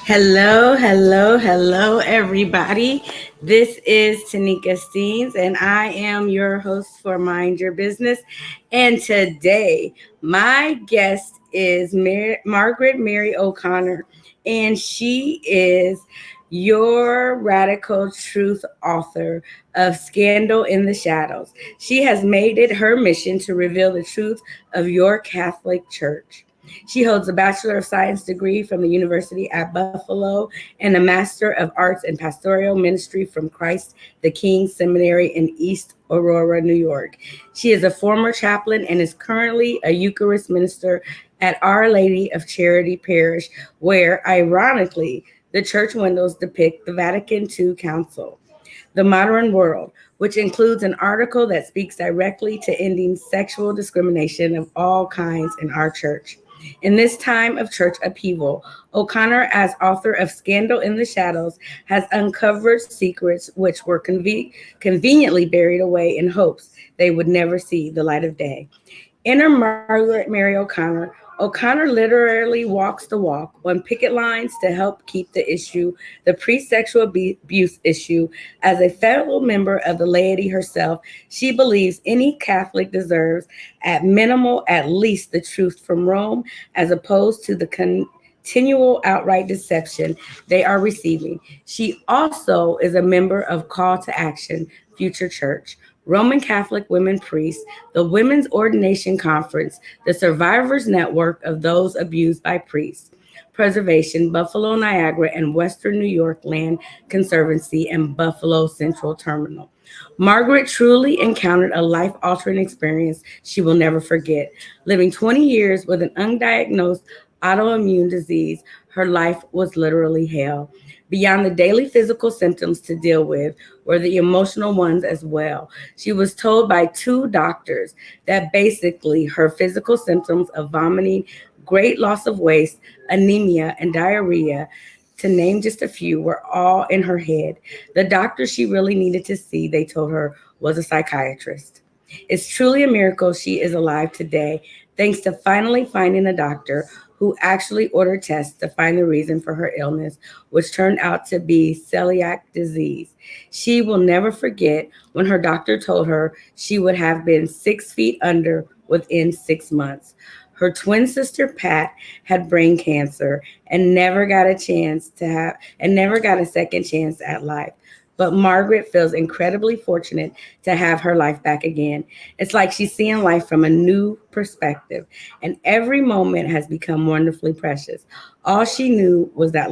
Hello, hello, hello, everybody. This is Tanika Steens, and I am your host for Mind Your Business. And today, my guest is Margaret Mary O'Connor, and she is your radical truth author of Scandal in the Shadows. She has made it her mission to reveal the truth of your Catholic Church. She holds a Bachelor of Science degree from the University at Buffalo and a Master of Arts in Pastoral Ministry from Christ the King Seminary in East Aurora, New York. She is a former chaplain and is currently a Eucharist minister at Our Lady of Charity Parish, where, ironically, the church windows depict the Vatican II Council. The Modern World, which includes an article that speaks directly to ending sexual discrimination of all kinds in our church. In this time of church upheaval, O'Connor, as author of Scandal in the Shadows, has uncovered secrets which were conveniently buried away in hopes they would never see the light of day. Enter Margaret Mary O'Connor. O'Connor literally walks the walk on picket lines to help keep the pre-sexual abuse issue. As a fellow member of the laity herself, she believes any Catholic deserves, at minimal, at least the truth from Rome, as opposed to the continual outright deception they are receiving. She also is a member of Call to Action Future Church, Roman Catholic Women Priests, the Women's Ordination Conference, the Survivors Network of Those Abused by Priests, Preservation, Buffalo Niagara, and Western New York Land Conservancy, and Buffalo Central Terminal. Margaret truly encountered a life altering experience she will never forget. Living 20 years with an undiagnosed autoimmune disease, her life was literally hell. Beyond the daily physical symptoms to deal with were the emotional ones as well. She was told by two doctors that basically her physical symptoms of vomiting, great loss of weight, anemia, and diarrhea, to name just a few, were all in her head. The doctor she really needed to see, they told her, was a psychiatrist. It's truly a miracle she is alive today, thanks to finally finding a doctor who actually ordered tests to find the reason for her illness, which turned out to be celiac disease. She will never forget when her doctor told her she would have been 6 feet under within 6 months. Her twin sister Pat had brain cancer and never got a second chance at life. But Margaret feels incredibly fortunate to have her life back again. It's like she's seeing life from a new perspective, and every moment has become wonderfully precious. All she knew was that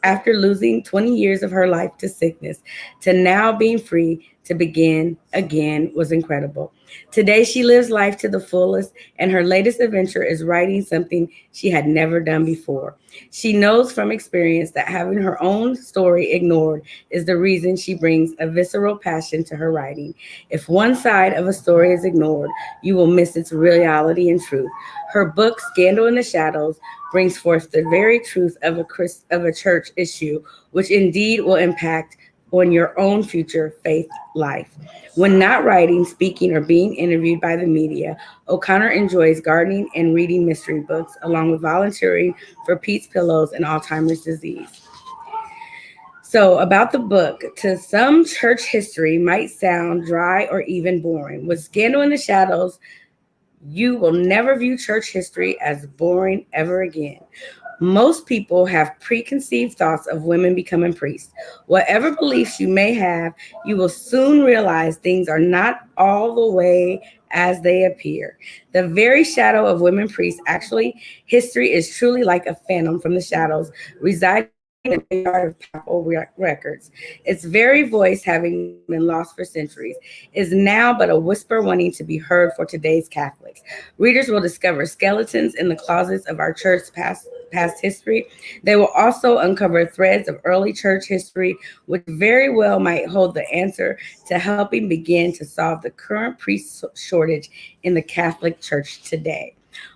after losing 20 years of her life to sickness, to now being free to begin again was incredible. Today, she lives life to the fullest, and her latest adventure is writing something she had never done before. She knows from experience that having her own story ignored is the reason she brings a visceral passion to her writing. If one side of a story is ignored, you will miss its reality and truth. Her book, Scandal in the Shadows, brings forth the very truth of a church issue, which indeed will impact on your own future faith life. When not writing, speaking, or being interviewed by the media, O'Connor enjoys gardening and reading mystery books, along with volunteering for Pete's Pillows and Alzheimer's disease. So, about the book, to some, church history might sound dry or even boring. With Scandal in the Shadows, you will never view church history as boring ever again. Most people have preconceived thoughts of women becoming priests. Whatever beliefs you may have, you will soon realize things are not all the way as they appear. The very shadow of women priests, actually, history is truly like a phantom from the shadows residing in the graveyard of papal records. Its very voice, having been lost for centuries, is now but a whisper wanting to be heard for today's Catholics. Readers will discover skeletons in the closets of our church's past history. They will also uncover threads of early church history, which very well might hold the answer to helping begin to solve the current priest shortage in the Catholic Church today.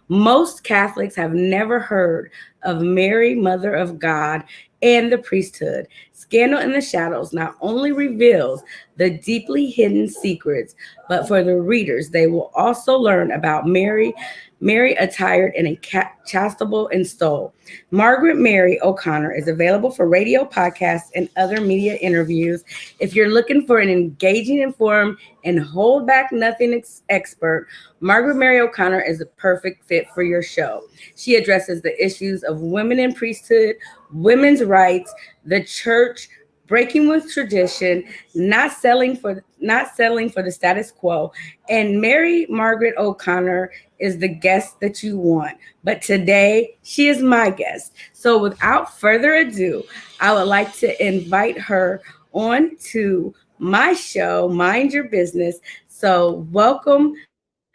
Most Catholics have never heard of Mary, Mother of God, and the priesthood. Scandal in the Shadows not only reveals the deeply hidden secrets, but for the readers, they will also learn about Mary Mary attired in a chastable and stole. Margaret Mary O'Connor is available for radio, podcasts, and other media interviews. If you're looking for an engaging, informed, and hold back nothing expert, Margaret Mary O'Connor is a perfect fit for your show. She addresses the issues of women in priesthood, women's rights, the church, breaking with tradition, not settling for the status quo. And Mary Margaret O'Connor is the guest that you want. But today she is my guest. So without further ado, I would like to invite her on to my show, Mind Your Business. So welcome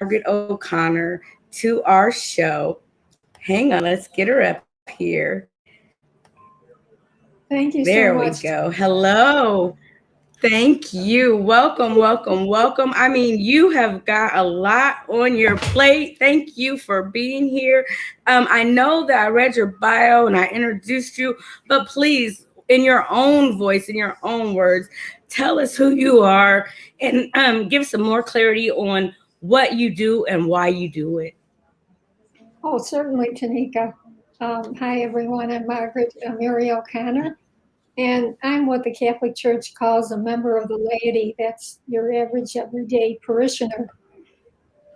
Margaret O'Connor to our show. Hang on, let's get her up here. Thank you so There we much. go. Hello. Thank you. Welcome, welcome, welcome. I mean, you have got a lot on your plate. Thank you for being here. I know that I read your bio and I introduced you, but please, in your own voice, in your own words, tell us who you are and give some more clarity on what you do and why you do it. Oh, certainly, Tanika. Hi, everyone. I'm Margaret Mary O'Connor, and I'm what the Catholic Church calls a member of the laity. That's your average everyday parishioner.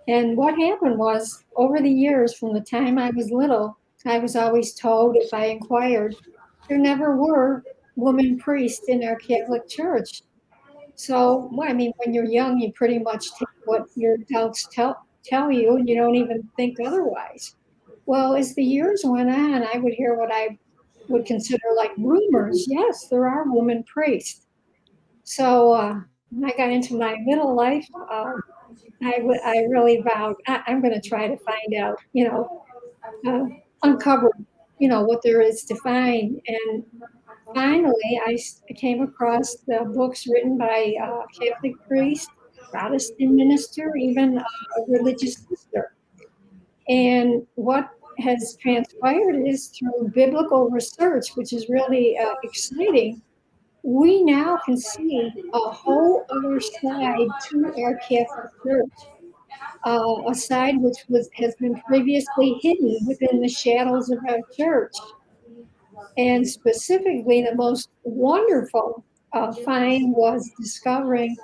And what happened was, over the years, from the time I was little, I was always told, if I inquired, there never were women priests in our Catholic Church. So, well, I mean, when you're young, you pretty much take what your adults tell you, and you don't even think otherwise. Well, as the years went on, I would hear what I would consider like rumors. Yes, there are women priests. So when I got into my middle life, I really vowed I'm going to try to find out, uh, uncover, what there is to find. And finally, I came across the books written by Catholic priest, Protestant minister, even a religious sister. And what has transpired is through biblical research, which is really exciting, we now can see a whole other side to our Catholic Church, a side which has been previously hidden within the shadows of our church. And specifically, the most wonderful find was discovering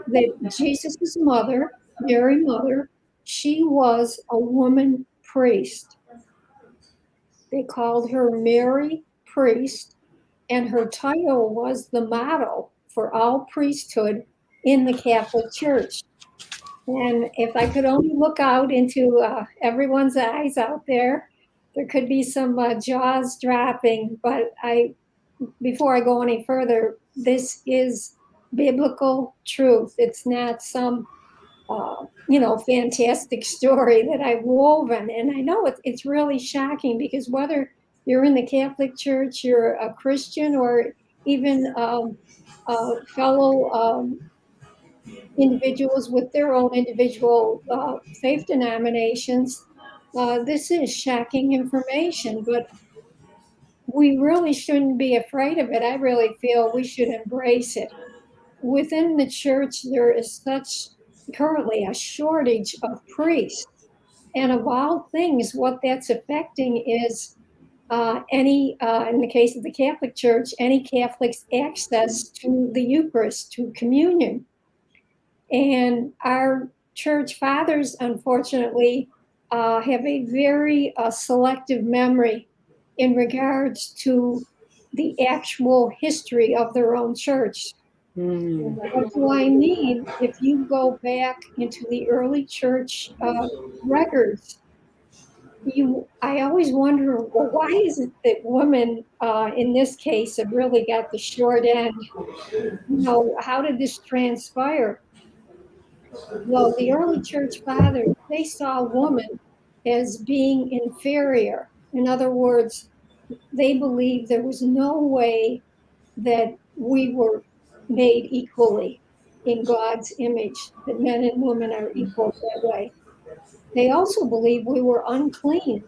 that Jesus' mother, Mary Mother, she was a woman priest. They called her Mary Priest, and her title was the model for all priesthood in the Catholic Church. And if I could only look out into everyone's eyes out there, there could be some jaws dropping. But before I go any further, this is biblical truth. It's not some fantastic story that I've woven. And I know it's really shocking because whether you're in the Catholic Church, you're a Christian, or even fellow individuals with their own individual faith denominations, this is shocking information. But we really shouldn't be afraid of it. I really feel we should embrace it. Within the church, there is such currently a shortage of priests. And of all things, what that's affecting is in the case of the Catholic Church, any Catholic's access to the Eucharist, to communion. And our church fathers, unfortunately, have a very selective memory in regards to the actual history of their own church. What do I mean? If you go back into the early church records, I always wonder, well, why is it that women, in this case, have really got the short end? How did this transpire? Well, the early church fathers, they saw woman as being inferior. In other words, they believed there was no way that we were made equally in God's image, that men and women are equal that way. They also believed we were unclean.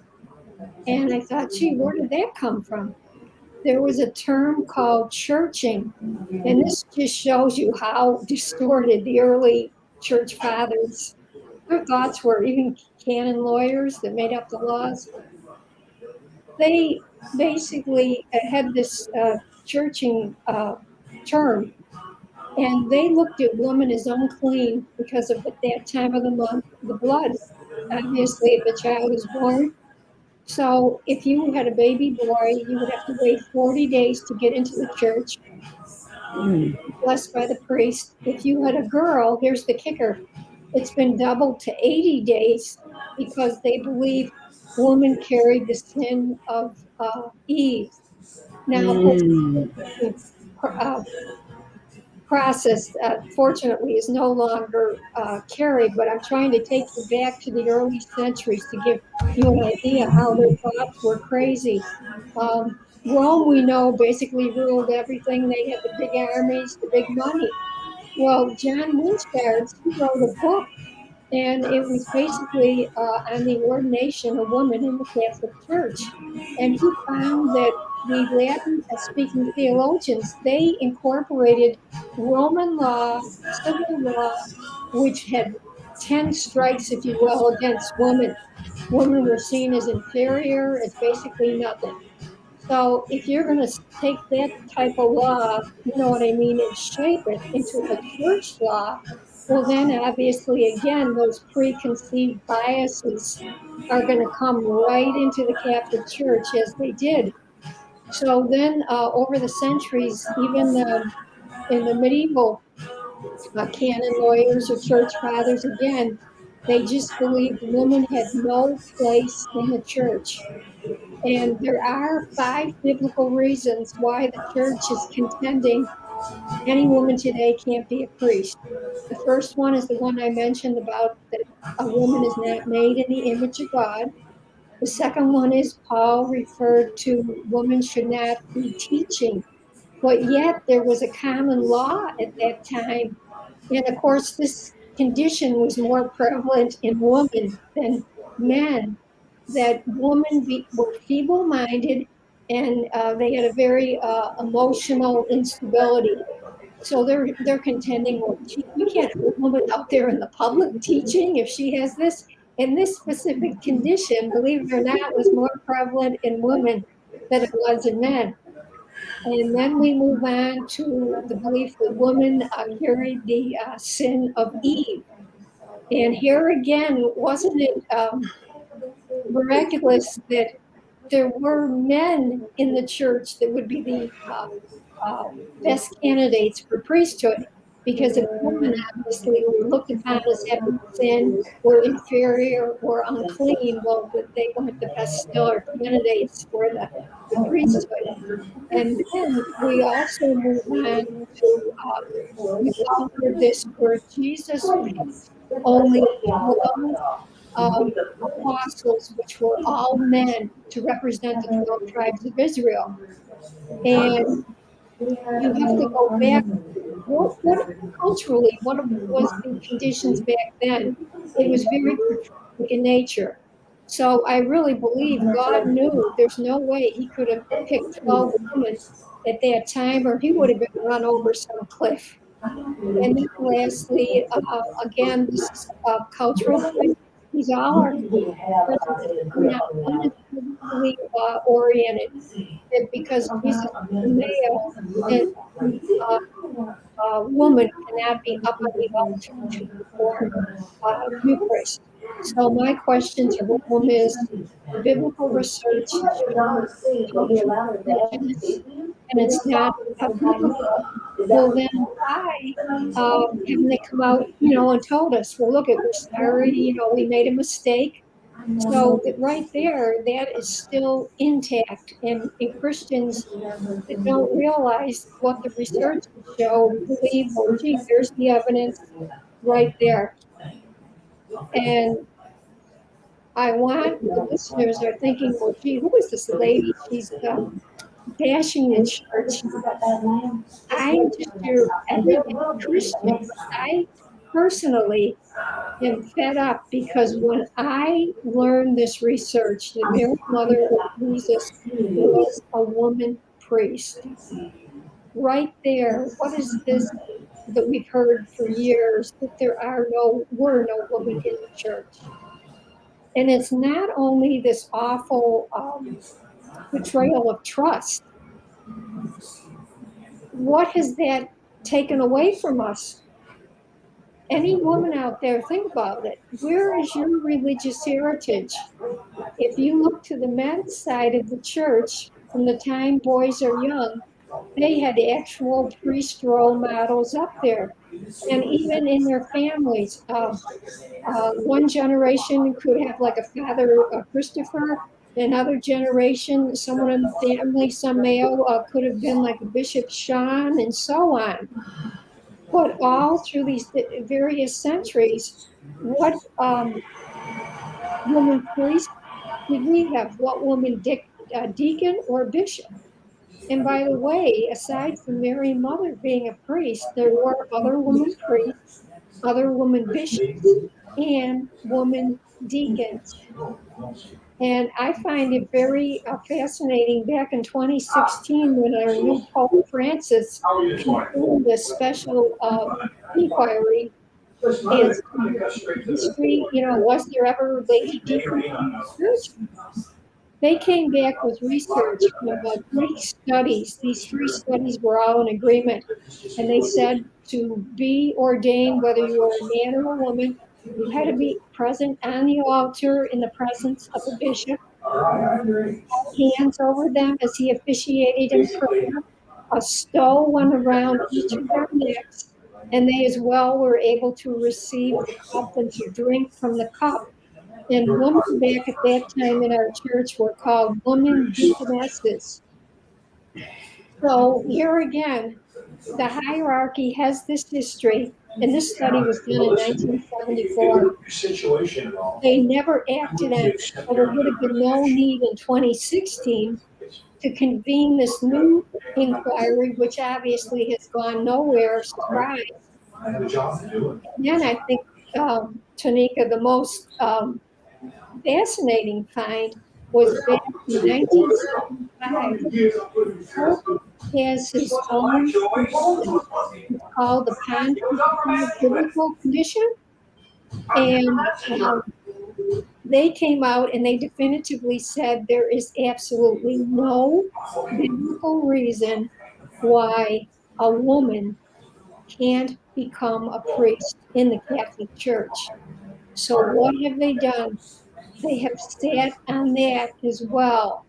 And I thought, gee, where did that come from? There was a term called churching. And this just shows you how distorted the early church fathers their thoughts were, even canon lawyers that made up the laws, they basically had this churching term, and they looked at woman as unclean because of at that time of the month, the blood. Obviously, if a child is born. So if you had a baby boy, you would have to wait 40 days to get into the church, blessed by the priest. If you had a girl, here's the kicker, it's been doubled to 80 days because they believe woman carried the sin of Eve. Now, this uh, process, fortunately, is no longer carried, but I'm trying to take you back to the early centuries to give you an idea how their thoughts were crazy. Rome, we know, basically ruled everything. They had the big armies, the big money. Well, John Winchard, he wrote a book, and it was basically on the ordination of women in the Catholic Church. And he found that the Latin speaking theologians, they incorporated Roman law, civil law, which had 10 strikes, if you will, against women. Women were seen as inferior, as basically nothing. So if you're going to take that type of law, you know what I mean, and shape it into a church law, well, then obviously, again, those preconceived biases are going to come right into the Catholic Church as they did. So then, over the centuries, even in the medieval canon lawyers or church fathers, again, they just believed women had no place in the church. And there are 5 biblical reasons why the church is contending any woman today can't be a priest. The first one is the one I mentioned about that a woman is not made in the image of God. The second one is Paul referred to women should not be teaching, but yet there was a common law at that time. And of course, this condition was more prevalent in women than men, that were feeble minded, and they had a very emotional instability. So they're contending, well, we can't have a woman out there in the public teaching if she has this. And this specific condition, believe it or not, was more prevalent in women than it was in men. And then we move on to the belief that women carried the sin of Eve. And here again, wasn't it miraculous that there were men in the church that would be the best candidates for priesthood? Because if women obviously were looked upon as having sin, were inferior, or unclean, well, they weren't the best stellar candidates for the priesthood. And then we also move on to, we've all heard this, where Jesus picked only 12 apostles, which were all men, to represent the 12 tribes of Israel. And you have to go back. What culturally, what was the conditions back then? It was very patriotic in nature. So I really believe God knew there's no way he could have picked 12 women at that time, or he would have been run over some cliff. And then lastly, again, this is a cultural thing. These all are not unintentionally oriented, that because Jesus is a male, that uh, woman cannot be up on the altar to perform Eucharist. So my question to the room is, biblical research shows cultural prejudice, and it's not biblical. Well, then why haven't they come out, and told us, well, look, we're sorry, we made a mistake. So that right there, that is still intact. And Christians that don't realize what the research show believe, well, gee, there's the evidence right there. And I want the listeners are thinking, well, gee, who is this lady? She's bashing the church. I'm just your everyday Christian. I personally am fed up because when I learned this research, the Mary Mother of Jesus was a woman priest. Right there, what is this that we've heard for years that were no women in the church. And it's not only this awful betrayal of trust. What has that taken away from us? Any woman out there, think about it. Where is your religious heritage? If you look to the men's side of the church, from the time boys are young, they had actual priest role models up there. And even in their families, one generation could have like a father, Christopher. Another generation, someone in the family, some male, could have been like a Bishop Sean, and so on. But all through these various centuries, what woman priest did we have? What woman deacon or bishop? And by the way, aside from Mary Mother being a priest, there were other women priests, other women bishops, and women deacons. And I find it very fascinating. Back in 2016, when our new Pope Francis confirmed this special inquiry is history, was there ever lady deacon in the church? They came back with research from 3 studies. These 3 studies were all in agreement. And they said to be ordained, whether you were a man or a woman, you had to be present on the altar in the presence of a bishop, hands over them as he officiated in prayer. A stole went around each of their necks, and they as well were able to receive the cup and to drink from the cup. And women back at that time in our church were called women deaconesses. So here again, the hierarchy has this history, and this study was done in 1974. They never acted on it, so there would have been no need in 2016 to convene this new inquiry, which obviously has gone nowhere. Surprise. Then I think, Tanika, the most fascinating find was back in 1975. Pope has his own, it's called the pondered biblical condition. And they came out and they definitively said there is absolutely no biblical reason why a woman can't become a priest in the Catholic Church. So what have they done? They have sat on that as well.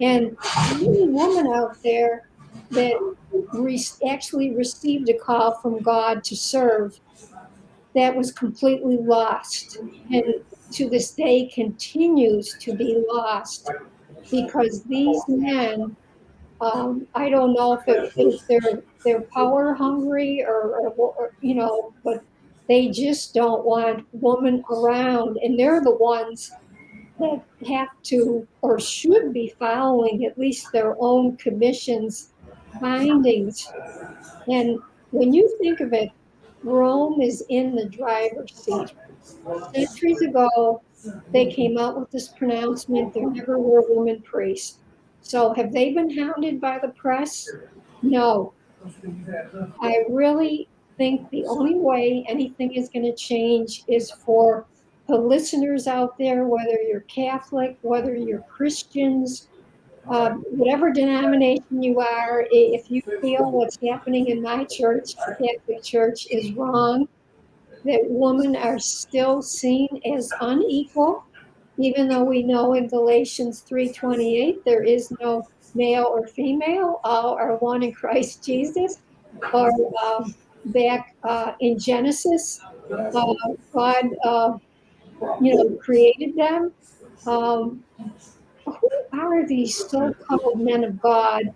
And any woman out there that actually received a call from God to serve, that was completely lost. And to this day continues to be lost, because these men, I don't know if they're power hungry or but they just don't want women around, and they're the ones that have to or should be following at least their own commission's findings. And when you think of it, Rome is in the driver's seat. Centuries ago, they came out with this pronouncement, there never were women priests. So have they been hounded by the press? No. I really think the only way anything is going to change is for the listeners out there, whether you're Catholic, whether you're Christians, whatever denomination you are, if you feel what's happening in my church, the Catholic Church, is wrong, that women are still seen as unequal, even though we know in Galatians 3:28 there is no male or female, all are one in Christ Jesus. Or back in Genesis, God, created them. Who are these so-called men of God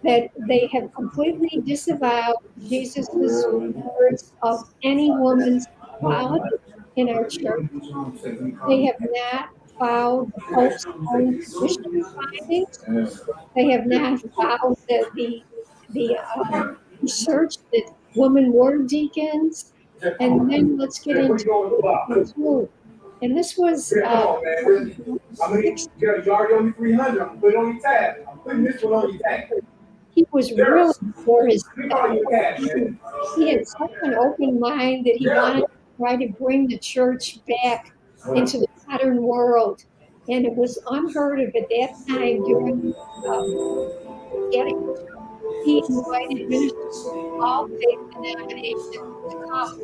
that they have completely disavowed Jesus' words of any woman's equality in our church? They have not followed the Pope's own commission findings. They have not followed the research that women were deacons. And then let's get into it. And this was You got a yard on me 300. I'm putting it on your tab. I'm putting this one on your tab. he was really before his time. He had such an open mind that he wanted to try to bring the church back into the modern world. And it was unheard of at that time during catechism. He invited ministers of all faith denominations to come,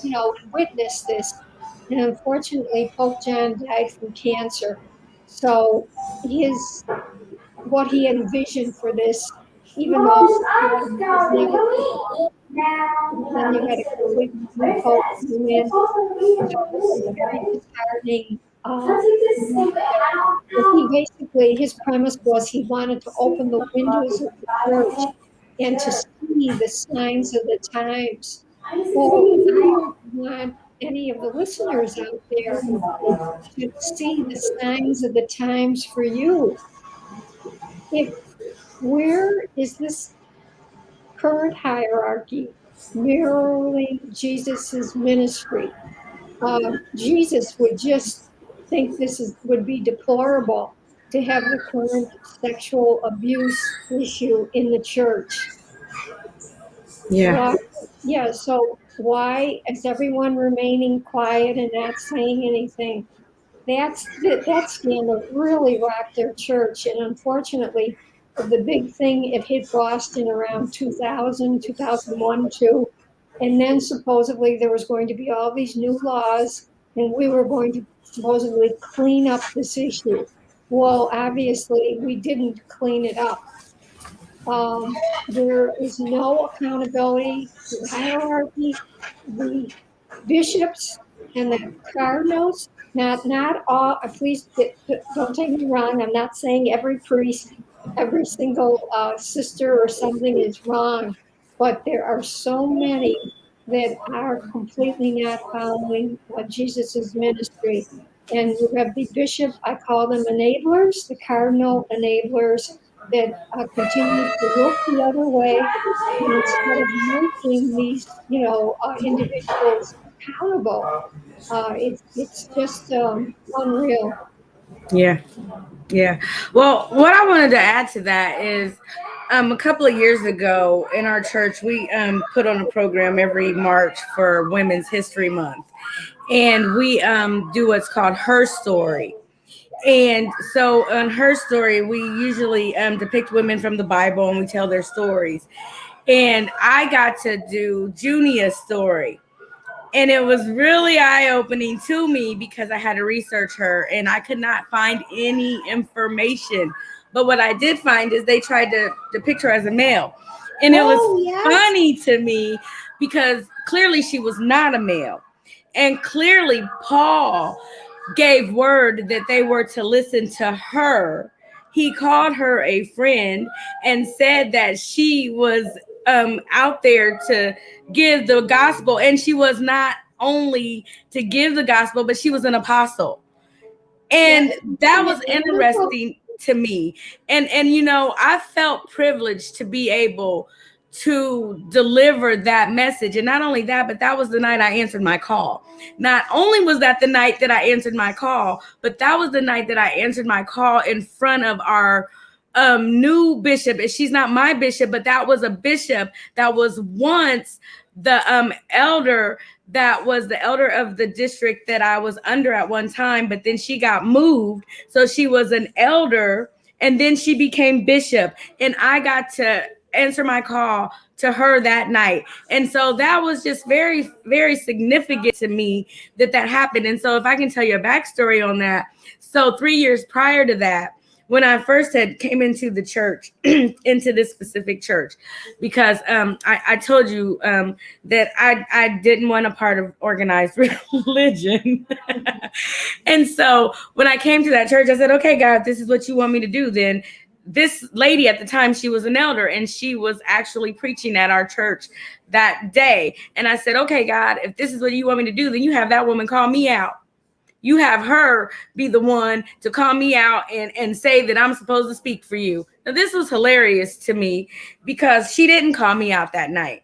and witness this. And unfortunately, Pope John died from cancer. So his what he had envisioned for this, even though was never fulfilled. And then you had a completely new pope come in. So it was very disheartening. But he basically, his premise was he wanted to open the windows of the church and to see the signs of the times. Well, I want any of the listeners out there to see the signs of the times for you. Where is this current hierarchy mirroring Jesus's ministry? Jesus would just think would be deplorable to have the current sexual abuse issue in the church. Yeah. So why is everyone remaining quiet and not saying anything? That scandal really rocked their church, and unfortunately, the big thing, it hit Boston around 2000, 2001, too. And then supposedly there was going to be all these new laws, and we were going to supposedly clean up this issue. Well, obviously, we didn't clean it up. There is no accountability to the hierarchy. The bishops and the cardinals, not all, please don't take me wrong, I'm not saying every priest, every single sister or something is wrong, but there are so many that are completely not following Jesus's ministry. And you have the bishop, I call them enablers, the cardinal enablers that continue to look the other way, and instead of making these, individuals accountable. It's just unreal. Yeah. Yeah. Well, what I wanted to add to that is a couple of years ago in our church, we put on a program every March for Women's History Month. And we do what's called Her Story. And so on Her Story, we usually depict women from the Bible and we tell their stories. And I got to do Junia's story. And it was really eye-opening to me because I had to research her and I could not find any information. But what I did find is they tried to depict her as a male. And it was funny to me because clearly she was not a male. And clearly Paul gave word that they were to listen to her. He called her a friend and said that she was out there to give the gospel, and she was not only to give the gospel, but she was an apostle. And that was interesting to me. And I felt privileged to be able to deliver that message. And not only that, but that was the night I answered my call. Not only was that the night that I answered my call, but that was the night that I answered my call in front of our new bishop. She's not my bishop, but that was a bishop that was once the elder, that was the elder of the district that I was under at one time, but then she got moved. So she was an elder and then she became bishop, and I got to answer my call to her that night. And so that was just very, very significant to me that happened. And so if I can tell you a backstory on that. So 3 years prior to that, when I first came into the church, into this specific church, because I told you that I didn't want a part of organized religion. And so when I came to that church, I said, okay, God, this is what you want me to do. Then this lady at the time, she was an elder and she was actually preaching at our church that day. And I said, okay, God, if this is what you want me to do, then you have that woman call me out. You have her be the one to call me out and say that I'm supposed to speak for you. Now, this was hilarious to me because she didn't call me out that night.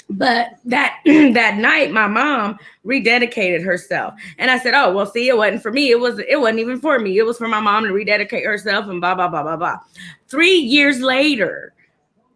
But that night, my mom rededicated herself. And I said, oh, well, see, it wasn't for me. It wasn't even for me. It was for my mom to rededicate herself and blah, blah, blah, blah, blah. 3 years later,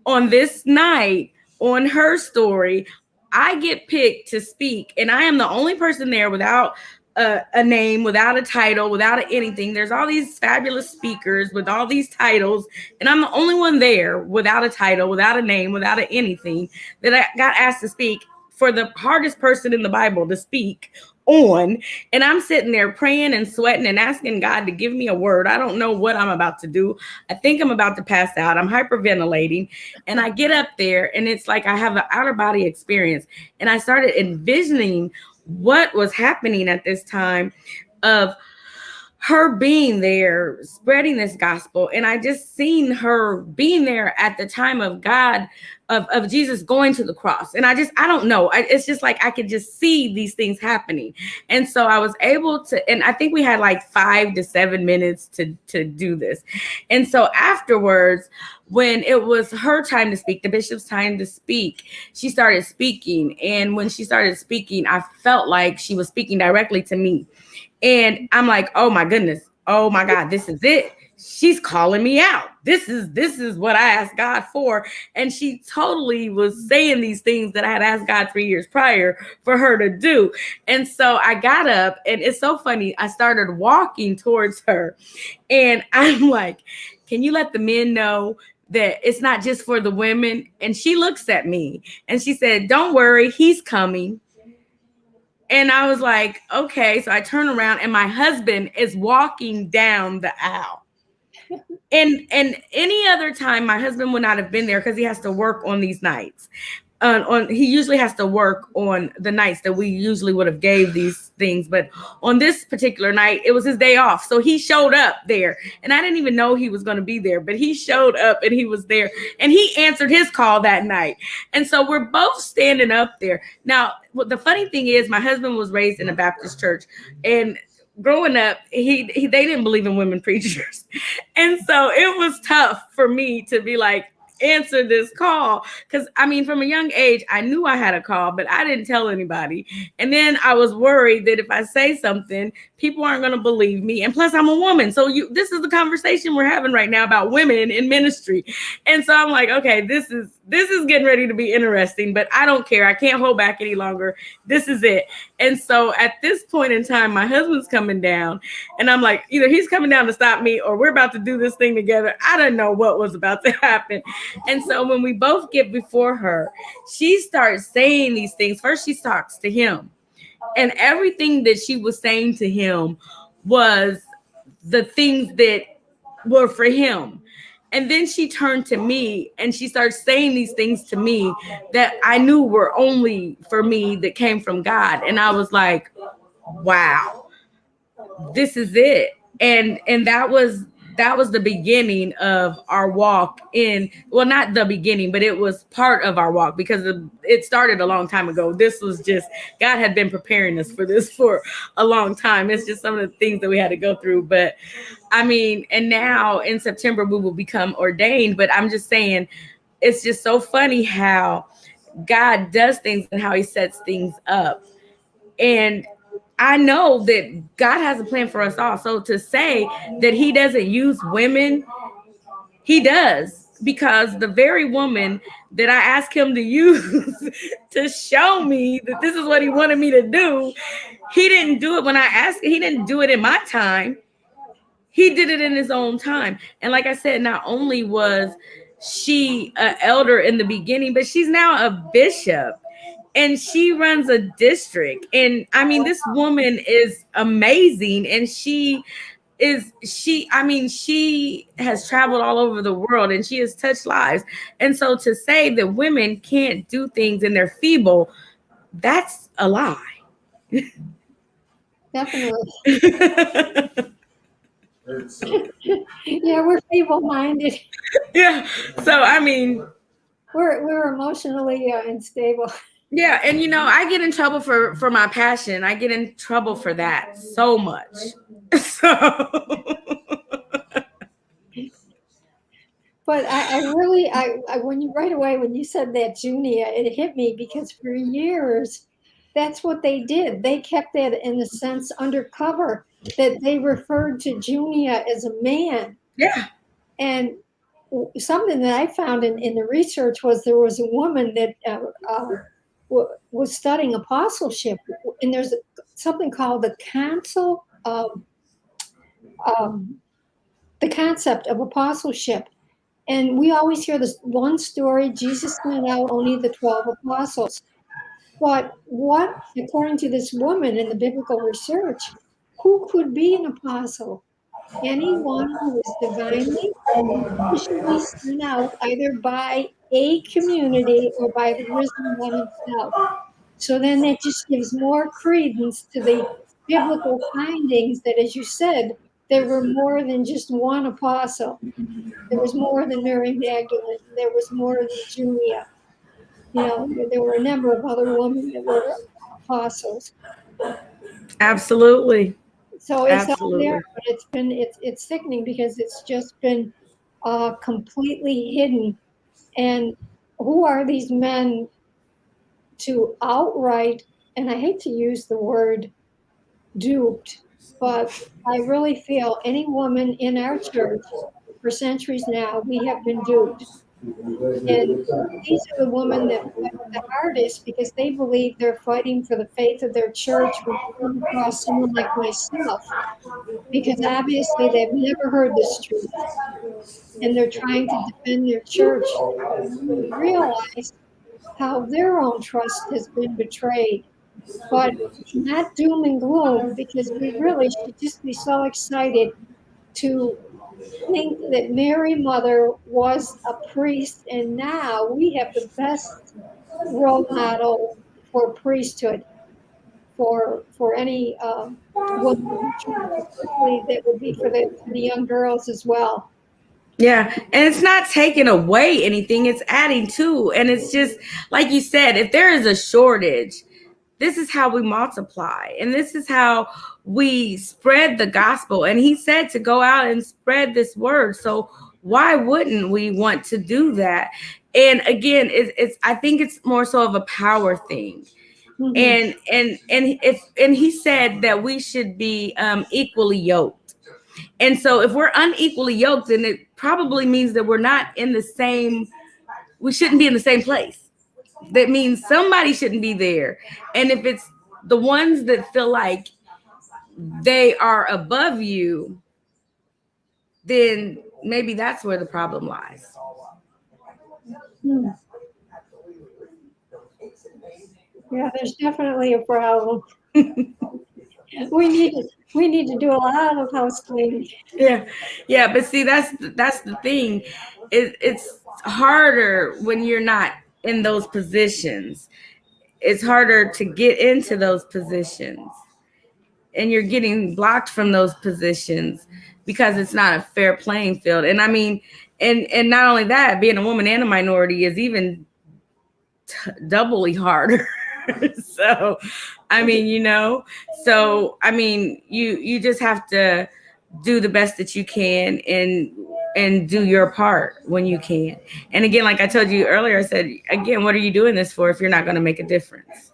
on this night, on her story, I get picked to speak, and I am the only person there without a name, without a title, without anything. There's all these fabulous speakers with all these titles, and I'm the only one there without a title, without a name, without anything, that I got asked to speak for the hardest person in the Bible to speak on. And I'm sitting there praying and sweating and asking God to give me a word. I don't know what I'm about to do. I think I'm about to pass out. I'm hyperventilating. And I get up there and it's like I have an outer body experience. And I started envisioning what was happening at this time of her being there, spreading this gospel. And I just seen her being there at the time of God, of Jesus going to the cross. And I don't know. It's just like I could just see these things happening. And so I was able to, and I think we had like 5 to 7 minutes to do this. And so afterwards, when it was her time to speak, the bishop's time to speak, she started speaking. And when she started speaking, I felt like she was speaking directly to me. And I'm like, oh my goodness, oh my God, this is it. She's calling me out. This is what I asked God for. And she totally was saying these things that I had asked God 3 years prior for her to do. And so I got up, and it's so funny. I started walking towards her, and I'm like, can you let the men know that it's not just for the women? And she looks at me and she said, don't worry, he's coming. And I was like, okay. So I turn around and my husband is walking down the aisle. And any other time, my husband would not have been there because he has to work on these nights. He usually has to work on the nights that we usually would have gave these things, but on this particular night it was his day off, so he showed up there, and I didn't even know he was going to be there, but he showed up and he was there, and he answered his call that night. And so we're both standing up there. Now, what the funny thing is, my husband was raised in a Baptist church, and growing up, they didn't believe in women preachers, and so it was tough for me to be like, answer this call, because I mean, from a young age I knew I had a call, but I didn't tell anybody. And then I was worried that if I say something, people aren't going to believe me, and plus I'm a woman. So this is the conversation we're having right now about women in ministry. And so I'm like, okay, this is getting ready to be interesting, but I don't care. I can't hold back any longer. This is it. And so at this point in time, my husband's coming down, and I'm like, either he's coming down to stop me or we're about to do this thing together. I don't know what was about to happen. And so when we both get before her, she starts saying these things. First, she talks to him, and everything that she was saying to him was the things that were for him. And then she turned to me and she started saying these things to me that I knew were only for me, that came from God. And I was like, wow, this is it. And that was the beginning of our walk in, well, not the beginning, but it was part of our walk, because it started a long time ago. This was just, God had been preparing us for this for a long time. It's just some of the things that we had to go through. But I mean, and now in September, we will become ordained. But I'm just saying, it's just so funny how God does things and how he sets things up. And I know that God has a plan for us all. So to say that he doesn't use women, he does, because the very woman that I asked him to use to show me that this is what he wanted me to do, he didn't do it when I asked. He didn't do it in my time. He did it in his own time. And like I said, not only was she an elder in the beginning, but she's now a bishop. And she runs a district. And I mean, this woman is amazing. And she has traveled all over the world, and she has touched lives. And so to say that women can't do things and they're feeble, that's a lie. Definitely. Yeah, we're feeble-minded. Yeah. So, I mean, we're emotionally unstable. Yeah, and I get in trouble for my passion. I get in trouble for that so much. So, but I really, when you said that, Junia, it hit me, because for years, that's what they did. They kept that, in a sense, undercover, that they referred to Junia as a man. Yeah. And something that I found in the research was there was a woman that was studying apostleship, and there's something called the Counsel of the concept of apostleship. And we always hear this one story: Jesus sent out only the 12 apostles. But what, according to this woman in the biblical research, who could be an apostle? Anyone who is divinely officially sent out either by a community or by the risen one himself. So then that just gives more credence to the biblical findings that, as you said, there were more than just one apostle. There was more than Mary Magdalene. There was more than Julia. There were a number of other women that were apostles. Absolutely. So it's all there, Absolutely. but it's sickening because it's just been completely hidden. And who are these men to outright, and I hate to use the word duped, but I really feel any woman in our church for centuries now, we have been duped. And these are the women that fight the hardest because they believe they're fighting for the faith of their church when they come across someone like myself, because obviously they've never heard this truth and they're trying to defend their church. They realize how their own trust has been betrayed. But it's not doom and gloom, because we really should just be so excited to think that Mary Mother was a priest, and now we have the best role model for priesthood for any woman in the church, especially that would be for the young girls as well. Yeah, and it's not taking away anything, it's adding to. And it's just like you said, if there is a shortage, this is how we multiply, and this is how we spread the gospel. And he said to go out and spread this word. So why wouldn't we want to do that? And again, it's I think it's more so of a power thing. Mhm. And he said that we should be equally yoked. And so if we're unequally yoked, then it probably means that we're not in the same, we shouldn't be in the same place. That means somebody shouldn't be there. And if it's the ones that feel like they are above you, then maybe that's where the problem lies. Hmm. Yeah, there's definitely a problem. we need to do a lot of house cleaning. Yeah, but see, that's the thing. It's harder when you're not in those positions. It's harder to get into those positions, and you're getting blocked from those positions because it's not a fair playing field. And I mean, and not only that, being a woman and a minority is even doubly harder. So I mean, so I mean, you just have to do the best that you can, and do your part when you can. And again, like I told you earlier, I said, again, what are you doing this for if you're not going to make a difference?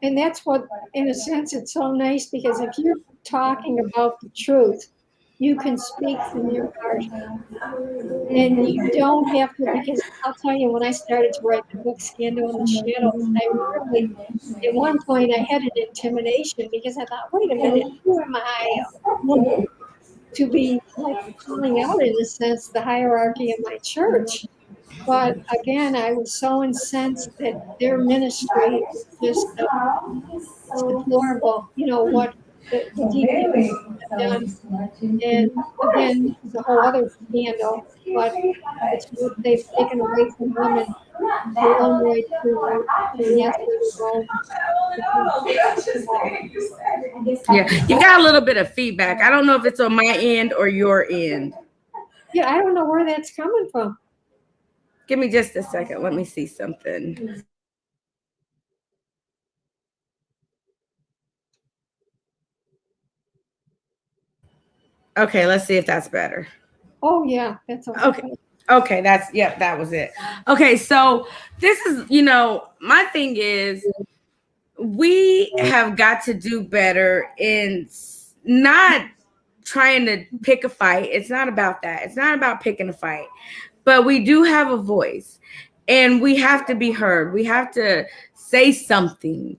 And that's what, in a sense, it's so nice, because if you're talking about the truth, you can speak from your heart. And you don't have to, because I'll tell you, when I started to write the book Scandal in the Shadows, I really, at one point, I had an intimidation, because I thought, wait a minute, who am I, a woman, to be like calling out, in a sense, the hierarchy of my church? But again, I was so incensed that their ministry was just it's deplorable, what the deacons have done. And again, this is a whole other scandal, but it's what they've taken away from women, their own right to answer their own. Yeah, you got a little bit of feedback. I don't know if it's on my end or your end. Yeah, I don't know where that's coming from. Give me just a second. Let me see something. Okay, let's see if that's better. Oh yeah, that's okay. Okay, that was it. Okay, so this is, my thing is, we have got to do better in not trying to pick a fight. It's not about that. It's not about picking a fight. But we do have a voice, and we have to be heard. We have to say something.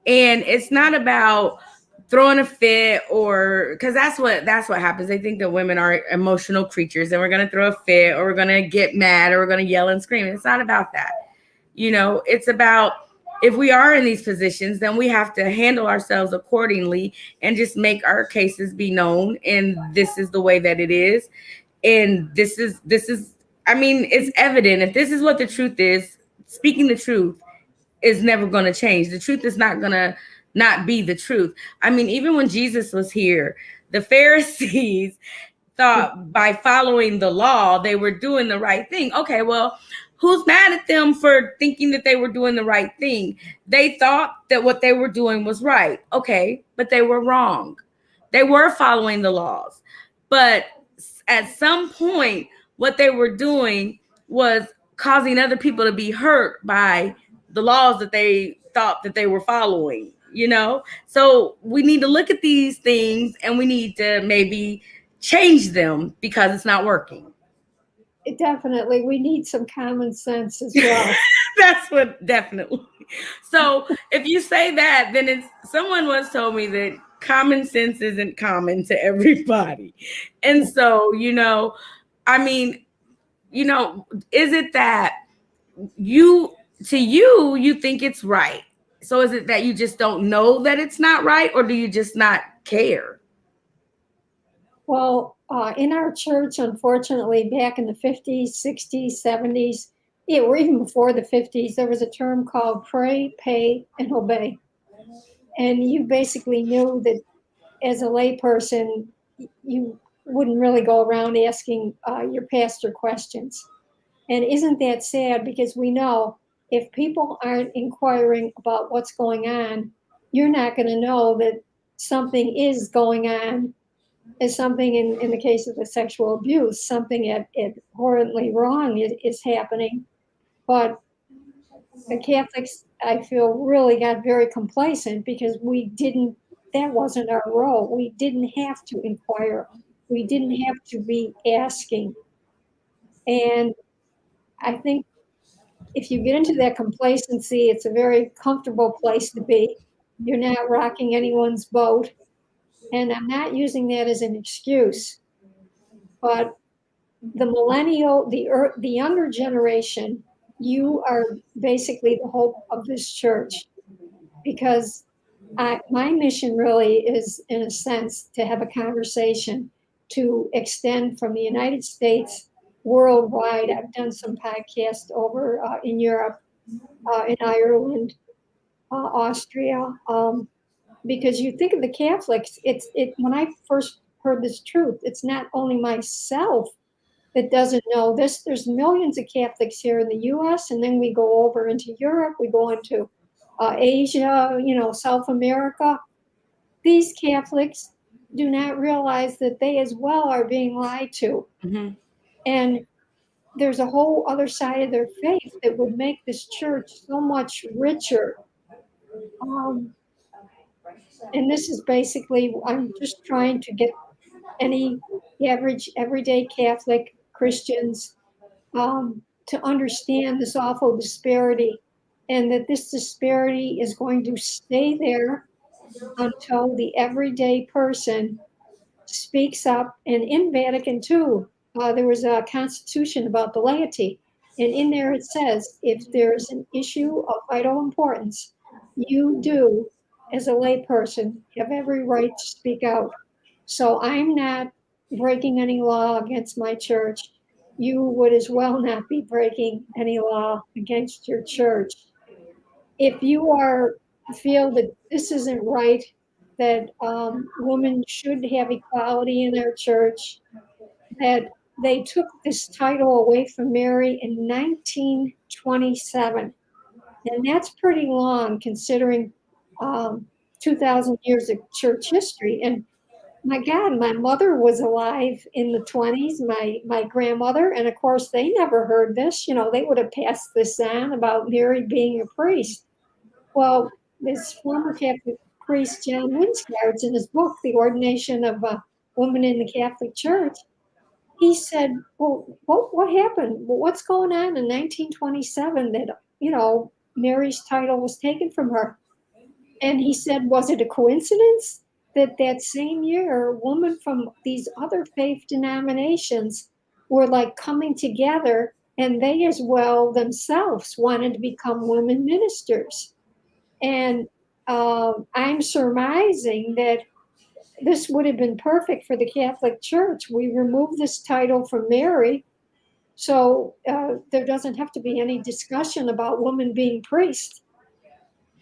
And it's not about throwing a fit, or because that's what happens. They think that women are emotional creatures and we're going to throw a fit, or we're going to get mad, or we're going to yell and scream. It's not about that. It's about, if we are in these positions, then we have to handle ourselves accordingly and just make our cases be known. And this is the way that it is. And this is, I mean, it's evident. If this is what the truth is, speaking the truth is never going to change. The truth is not going to not be the truth. I mean, even when Jesus was here, the Pharisees thought by following the law, they were doing the right thing. Okay, well, who's mad at them for thinking that they were doing the right thing? They thought that what they were doing was right. Okay, but they were wrong. They were following the laws. But at some point, what they were doing was causing other people to be hurt by the laws that they thought that they were following. So we need to look at these things, and we need to maybe change them because it's not working. Definitely. We need some common sense as well. That's what, definitely. So if you say that, then someone once told me that common sense isn't common to everybody. And so, I mean, is it that you think it's right? So is it that you just don't know that it's not right, or do you just not care? Well, in our church, unfortunately, back in the 50s, 60s, 70s, or even before the 50s, there was a term called pray, pay, and obey. And you basically knew that as a layperson, you wouldn't really go around asking your pastor questions. And isn't that sad? Because we know if people aren't inquiring about what's going on, you're not going to know that something is going on. Is something in the case of the sexual abuse, something abhorrently wrong is happening. But the Catholics, I feel, really got very complacent because that wasn't our role. We didn't have to inquire. We didn't have to be asking. And I think if you get into that complacency, it's a very comfortable place to be. You're not rocking anyone's boat. And I'm not using that as an excuse, but the millennial, the younger generation, you are basically the hope of this church, because my mission really is, in a sense, to have a conversation to extend from the United States worldwide. I've done some podcasts over in Europe, in Ireland, Austria, because you think of the Catholics, when I first heard this truth, it's not only myself that doesn't know this. There's millions of Catholics here in the U.S., and then we go over into Europe, we go into Asia, South America. These Catholics do not realize that they as well are being lied to. Mm-hmm. And there's a whole other side of their faith that would make this church so much richer. And this is basically, I'm just trying to get any average, everyday Catholic Christians to understand this awful disparity, and that this disparity is going to stay there until the everyday person speaks up. And in Vatican II, there was a constitution about the laity. And in there it says, if there's an issue of vital importance, you do, as a layperson, have every right to speak out. So I'm not breaking any law against my church. You would as well not be breaking any law against your church. If you feel that this isn't right, that women should have equality in their church, that they took this title away from Mary in 1927. And that's pretty long considering 2,000 years of church history. And my God, my mother was alive in the 20s, my grandmother, and of course they never heard this. They would have passed this on about Mary being a priest. Well, this former Catholic priest, John Winscards, in his book, The Ordination of woman in the Catholic Church, he said, well, what happened? Well, what's going on in 1927 that, Mary's title was taken from her? And he said, was it a coincidence that that same year, women from these other faith denominations were like coming together, and they as well themselves wanted to become women ministers? And I'm surmising that this would have been perfect for the Catholic Church. We removed this title from Mary, so there doesn't have to be any discussion about women being priests.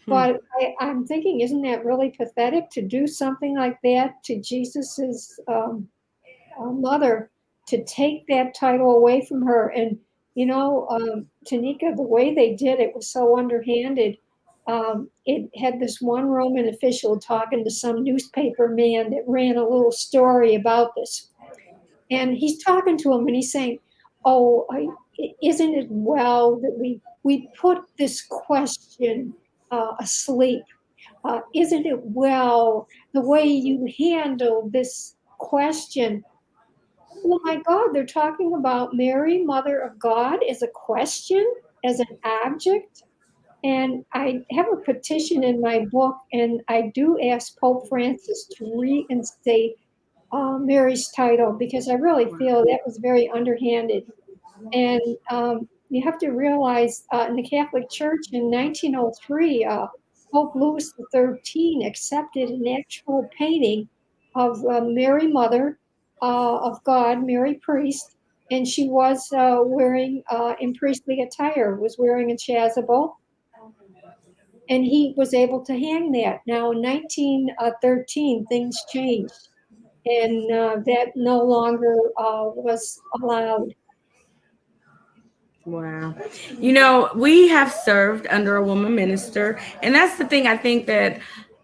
But I'm thinking, isn't that really pathetic to do something like that to Jesus's mother, to take that title away from her? And, Tanika, the way they did it was so underhanded. It had this one Roman official talking to some newspaper man that ran a little story about this. And he's talking to him and he's saying, oh, isn't it well that we put this question asleep? Isn't it well the way you handle this question? Oh my God, they're talking about Mary, Mother of God, as a question, as an object. And I have a petition in my book, and I do ask Pope Francis to reinstate Mary's title, because I really feel that was very underhanded. And you have to realize in the Catholic Church in 1903, Pope Louis XIII accepted an actual painting of Mary, Mother of God, Mary Priest, and she was wearing in priestly attire, was wearing a chasuble, and he was able to hang that. Now in 1913, things changed, and that no longer was allowed. Wow. We have served under a woman minister, and that's the thing I think that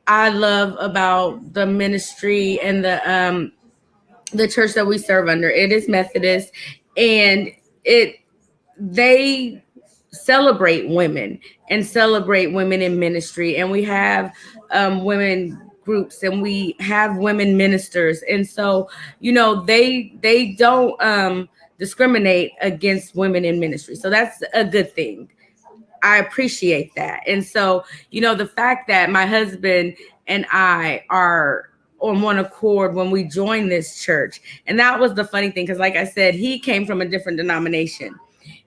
I love about the ministry and the church that we serve under. It is Methodist, and they celebrate women and celebrate women in ministry, and we have women groups, and we have women ministers, and so they don't discriminate against women in ministry, so that's a good thing. I appreciate that. And so the fact that my husband and I are on one accord when we joined this church, and that was the funny thing, because like I said, he came from a different denomination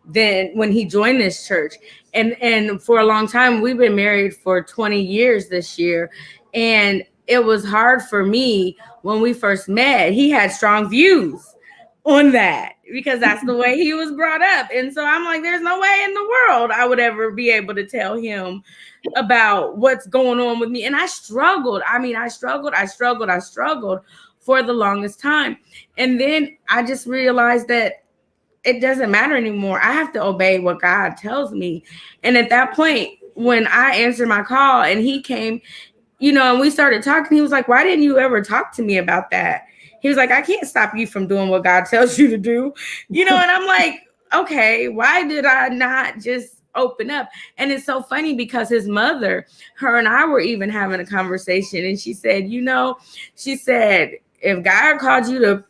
than when he joined this church. And for a long time, we've been married for 20 years this year. And it was hard for me when we first met. He had strong views on that because that's the way he was brought up. And so I'm like, there's no way in the world I would ever be able to tell him about what's going on with me. And I struggled. I struggled for the longest time. And then I just realized that it doesn't matter anymore. I have to obey what God tells me. And at that point, when I answered my call and he came, and we started talking, he was like, why didn't you ever talk to me about that? He was like, I can't stop you from doing what God tells you to do, and I'm like, okay, why did I not just open up? And it's so funny because his mother, her and I were even having a conversation, and she said, if God called you to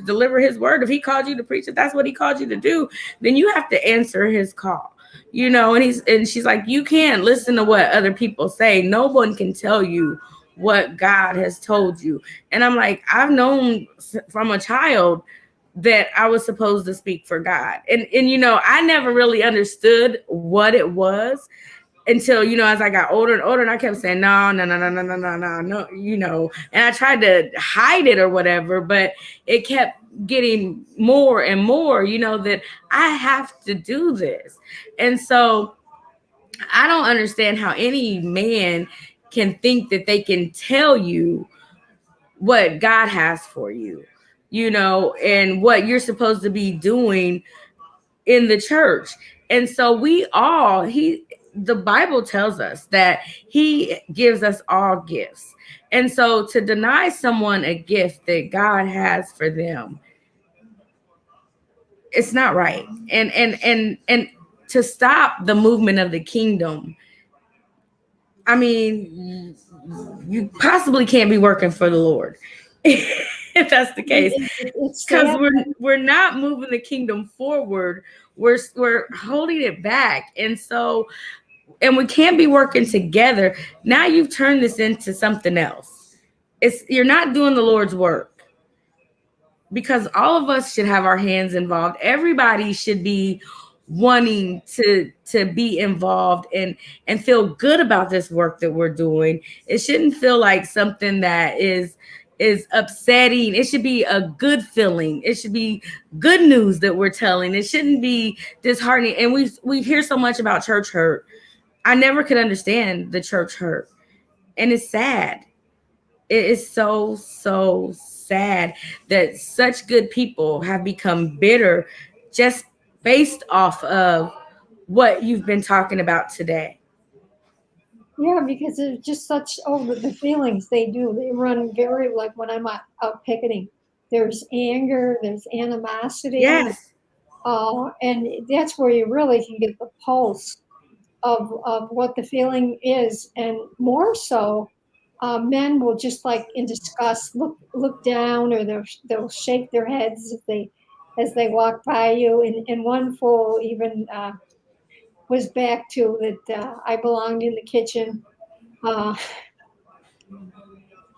deliver his word, if he called you to preach it, that's what he called you to do, then you have to answer his call. And she's like, you can't listen to what other people say. No one can tell you what God has told you. And I'm like, I've known from a child that I was supposed to speak for God. And I never really understood what it was until, as I got older and older, and I kept saying, no, and I tried to hide it or whatever, but it kept getting more and more, that I have to do this. And so I don't understand how any man can think that they can tell you what God has for you, and what you're supposed to be doing in the church. And so the Bible tells us that he gives us all gifts. And so to deny someone a gift that God has for them, it's not right. And to stop the movement of the kingdom, you possibly can't be working for the Lord. if that's the case, It's because sad. we're not moving the kingdom forward. We're holding it back, and so and we can't be working together. Now you've turned this into something else. It's you're not doing the Lord's work, because all of us should have our hands involved. Everybody should be wanting to be involved and feel good about this work that we're doing. It shouldn't feel like something that is upsetting. It should be a good feeling. It should be good news that we're telling. It shouldn't be disheartening. And we hear so much about church hurt. I never could understand the church hurt. And it's sad. It is so sad that such good people have become bitter just based off of what you've been talking about today. Yeah, because it's just such, the feelings they do. They run very, like when I'm out picketing, there's anger, there's animosity, Yes. and that's where you really can get the pulse of what the feeling is. And more so, men will just like in disgust look down, or they'll shake their heads as they walk by you. And one fool even was back to that I belonged in the kitchen. Uh,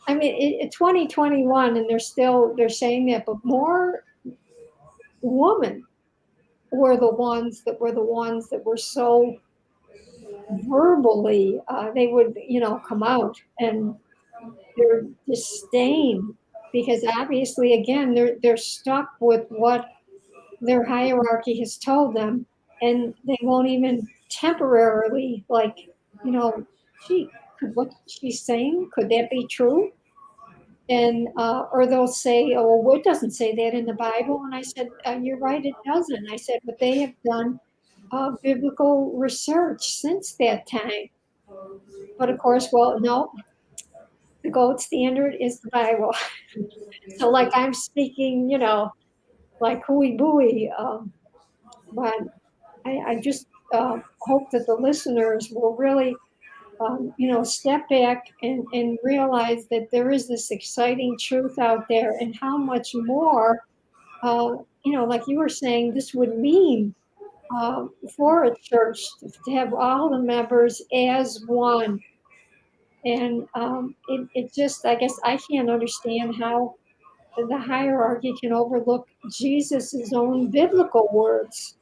I mean, 2021, and they're saying that, but more women were the ones that were so verbally, they would, come out, and their disdain, because obviously, again, they're stuck with what their hierarchy has told them, and they won't even temporarily, like, you know, what she's saying, could that be true? And or they'll say, "Oh, well, it doesn't say that in the Bible." And I said, "You're right, it doesn't." I said, "But they have done biblical research since that time." But of course, well, no, the gold standard is the Bible. So, like, I'm speaking, like hooey booey, but I just hope that the listeners will really, step back and realize that there is this exciting truth out there, and how much more, like you were saying, this would mean for a church to have all the members as one. And it just, I guess, I can't understand how the hierarchy can overlook Jesus's own biblical words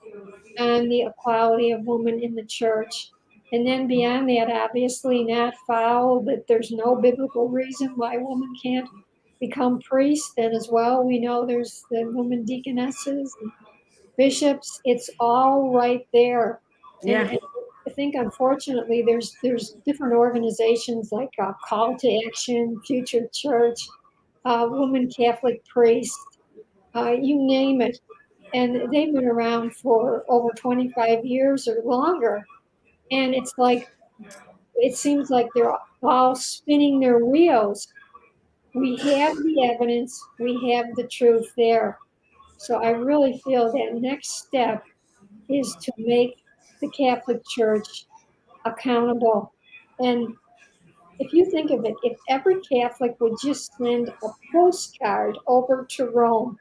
on the equality of women in the church. And then beyond that, obviously not foul, that there's no biblical reason why women can't become priests. And as well, we know there's the women deaconesses and bishops. It's all right there. And, Yeah. and I think, unfortunately, there's different organizations like Call to Action, Future Church, Woman Catholic Priest, you name it. And they've been around for over 25 years or longer. And it's like, it seems like they're all spinning their wheels. We have the evidence, we have the truth there. So I really feel that next step is to make the Catholic Church accountable. And if you think of it, if every Catholic would just send a postcard over to Rome,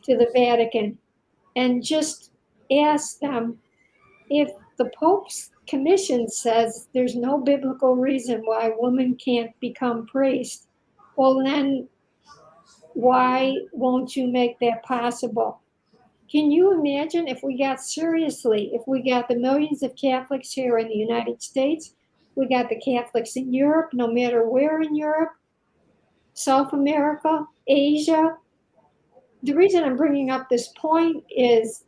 to the Vatican, and just ask them, if the Pope's commission says there's no biblical reason why women can't become priests, well, then why won't you make that possible? Can you imagine if we got the millions of Catholics here in the United States, we got the Catholics in Europe, no matter where in Europe, South America, Asia. The reason I'm bringing up this point is,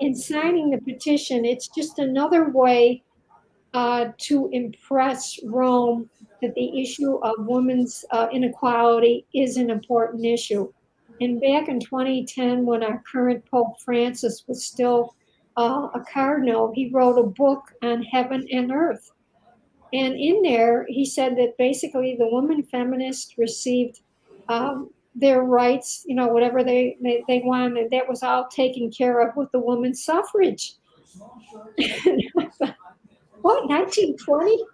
in signing the petition, it's just another way to impress Rome that the issue of women's inequality is an important issue. And back in 2010, when our current Pope Francis was still a cardinal, he wrote a book on heaven and earth. And in there, he said that basically the women feminists received their rights, whatever they wanted, that was all taken care of with the women's suffrage. What, 1920?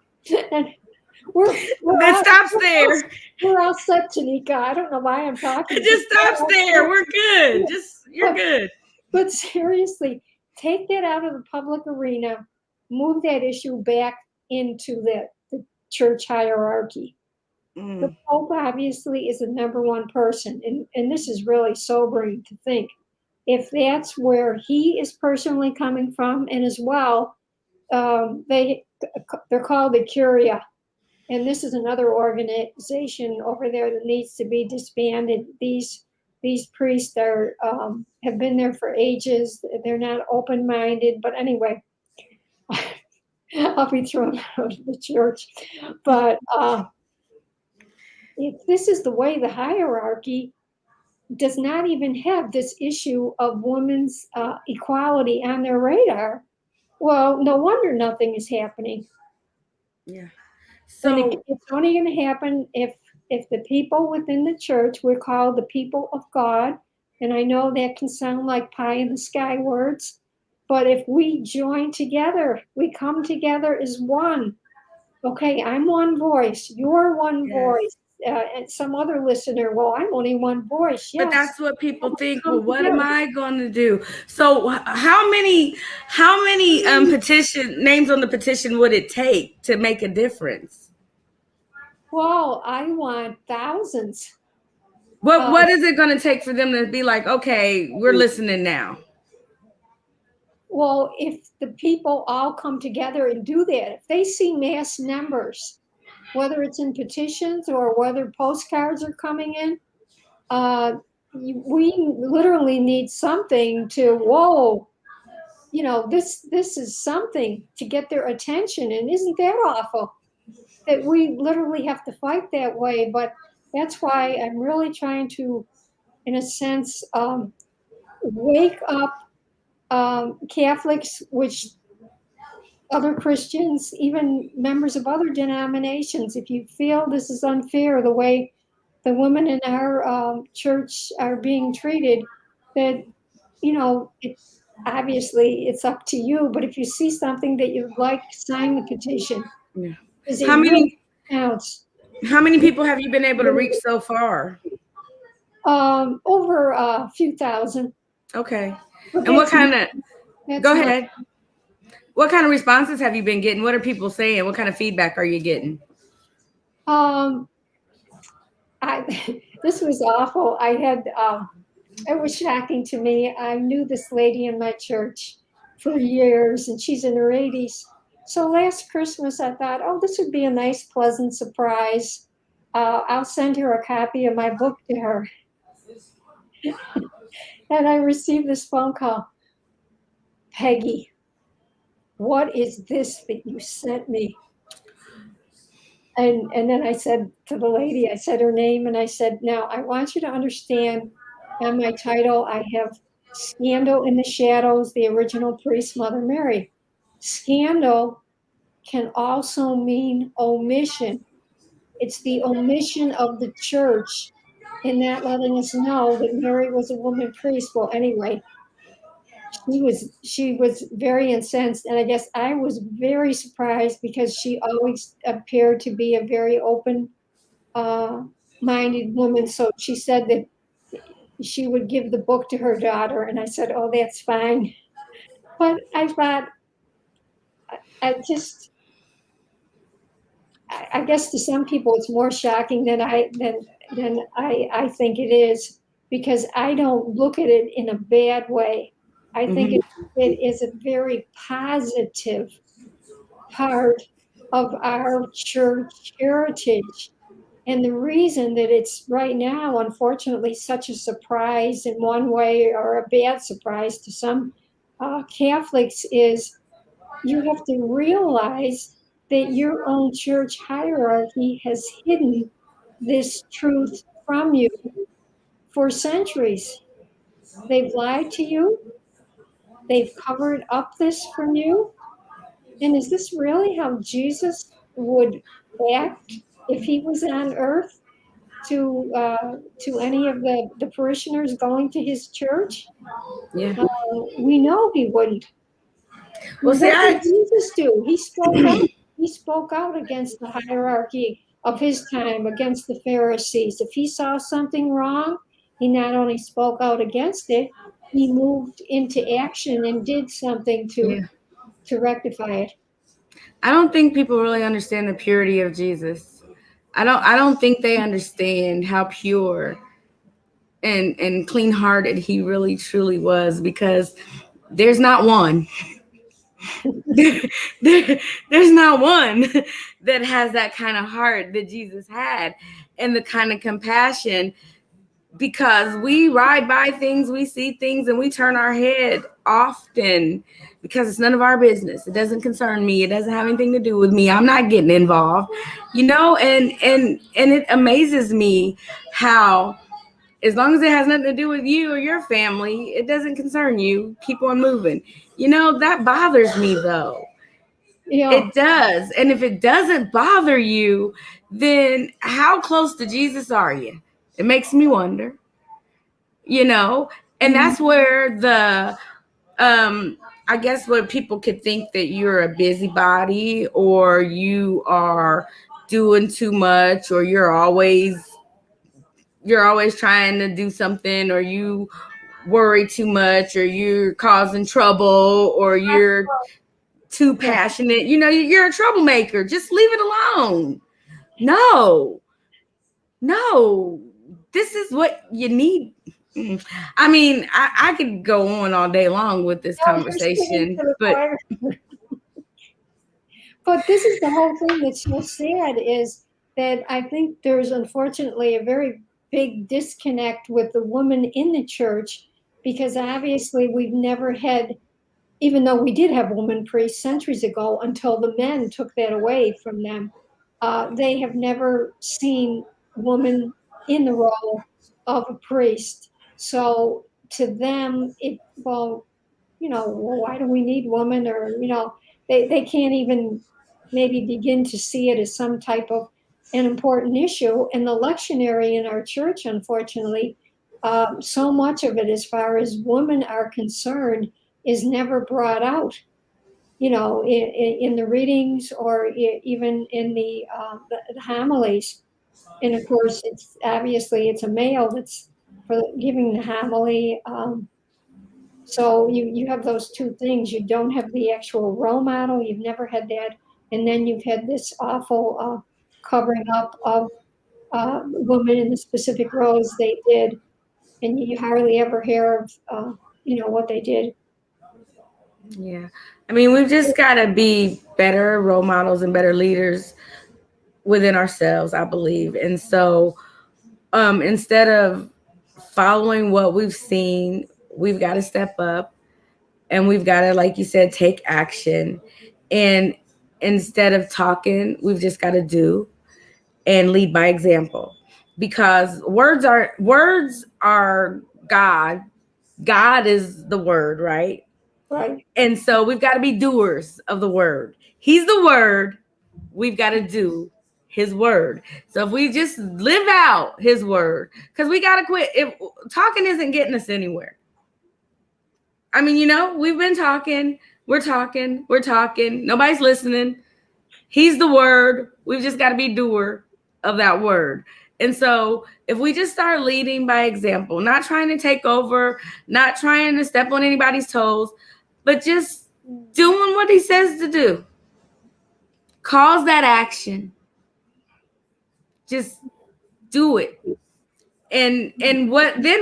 It stops there. We're all set, Tanika. I don't know why I'm talking. It just stops there. We're good. You're good. But seriously, take that out of the public arena, move that issue back into the church hierarchy. The Pope obviously is the number one person, and this is really sobering to think. If that's where he is personally coming from, and as well, they're called the Curia, and this is another organization over there that needs to be disbanded. These priests are have been there for ages. They're not open-minded, but anyway, I'll be thrown out of the church. But if this is the way the hierarchy does not even have this issue of women's equality on their radar, well, no wonder nothing is happening. Yeah. So it's only going to happen if the people within the church, we're called the people of God, and I know that can sound like pie in the sky words, but if we join together, we come together as one. Okay, I'm one voice, you're one voice. And some other listener, well, I'm only one voice. Yes. But that's what people think. Well, what am I going to do? So how many petition names on the petition would it take to make a difference? Well, I want thousands. What is it going to take for them to be like, okay, we're listening now? Well, if the people all come together and do that, if they see mass numbers, whether it's in petitions or whether postcards are coming in, we literally need something to, whoa, you know, this is something to get their attention. And isn't that awful that we literally have to fight that way? But that's why I'm really trying to, in a sense, wake up Catholics, which other Christians, even members of other denominations. If you feel this is unfair, the way the women in our church are being treated, that, you know, obviously it's up to you, but if you see something that you'd like, sign the petition. Yeah. How many counts? How many people have you been able to reach so far? Over a few thousand. Okay. And what kind of, go ahead. What kind of responses have you been getting? What are people saying? What kind of feedback are you getting? This was awful. It was shocking to me. I knew this lady in my church for years, and she's in her 80s. So last Christmas, I thought, oh, this would be a nice, pleasant surprise. I'll send her a copy of my book to her. And I received this phone call. Peggy, what is this that you sent me? And then I said to the lady, I said her name, and I said, now I want you to understand on my title, I have Scandal in the Shadows, the original priest, Mother Mary. Scandal can also mean omission. It's the omission of the church in that letting us know that Mary was a woman priest. Well, anyway, she was very incensed, and I guess I was very surprised because she always appeared to be a very open minded woman. So she said that she would give the book to her daughter, and I said, oh, that's fine. But I thought, I guess to some people it's more shocking than I think it is, because I don't look at it in a bad way. I think it is a very positive part of our church heritage. And the reason that it's right now, unfortunately, such a surprise in one way, or a bad surprise to some Catholics, is you have to realize that your own church hierarchy has hidden this truth from you for centuries. They've lied to you. They've covered up this from you. And is this really how Jesus would act if he was on earth to any of the parishioners going to his church? We know he wouldn't. Well, what did Jesus do? He spoke up. he spoke out against the hierarchy of his time, against the Pharisees. If he saw something wrong, he not only spoke out against it, he moved into action and did something to rectify it. I don't think people really understand the purity of Jesus. I don't think they understand how pure and clean hearted he really truly was, because there's not one. There's not one that has that kind of heart that Jesus had, and the kind of compassion, because we ride by things, we see things, and we turn our head often because it's none of our business. It doesn't concern me. It doesn't have anything to do with me. I'm not getting involved, and it amazes me how, as long as it has nothing to do with you or your family, it doesn't concern you. Keep on moving. That bothers me, though. Yeah. It does. And if it doesn't bother you, then how close to Jesus are you? It makes me wonder. And that's where I guess what people could think, that you're a busybody, or you are doing too much, or you're always trying to do something, or you worry too much, or you're causing trouble, or you're too passionate. You're a troublemaker. Just leave it alone. No, this is what you need. I mean, I could go on all day long with this conversation, but this is the whole thing that's so sad, is that I think there's unfortunately a very big disconnect with the woman in the church, because obviously we've never had, even though we did have women priests centuries ago, until the men took that away from them, they have never seen woman in the role of a priest. So to them, why do we need women? Or, they can't even maybe begin to see it as some type of an important issue. And the lectionary in our church, unfortunately, so much of it, as far as women are concerned, is never brought out, in the readings, or even in the homilies. And of course, it's a male that's for giving the homily. So you have those two things. You don't have the actual role model. You've never had that. And then you've had this awful covering up of women in the specific roles they did. And you hardly ever hear of, what they did. Yeah. I mean, we've just got to be better role models and better leaders within ourselves, I believe. And so instead of following what we've seen, we've got to step up, and we've got to, like you said, take action. And instead of talking, we've just got to do and lead by example, because words are God. God is the word, right? Right. And so we've got to be doers of the word. He's the word. We've got to do his word. So if we just live out his word, because we got to quit. If talking isn't getting us anywhere. I mean, we've been talking. We're talking. Nobody's listening. He's the word. We've just got to be doer of that word. And so if we just start leading by example, not trying to take over, not trying to step on anybody's toes, but just doing what he says to do, cause that action. Just do it. And what are they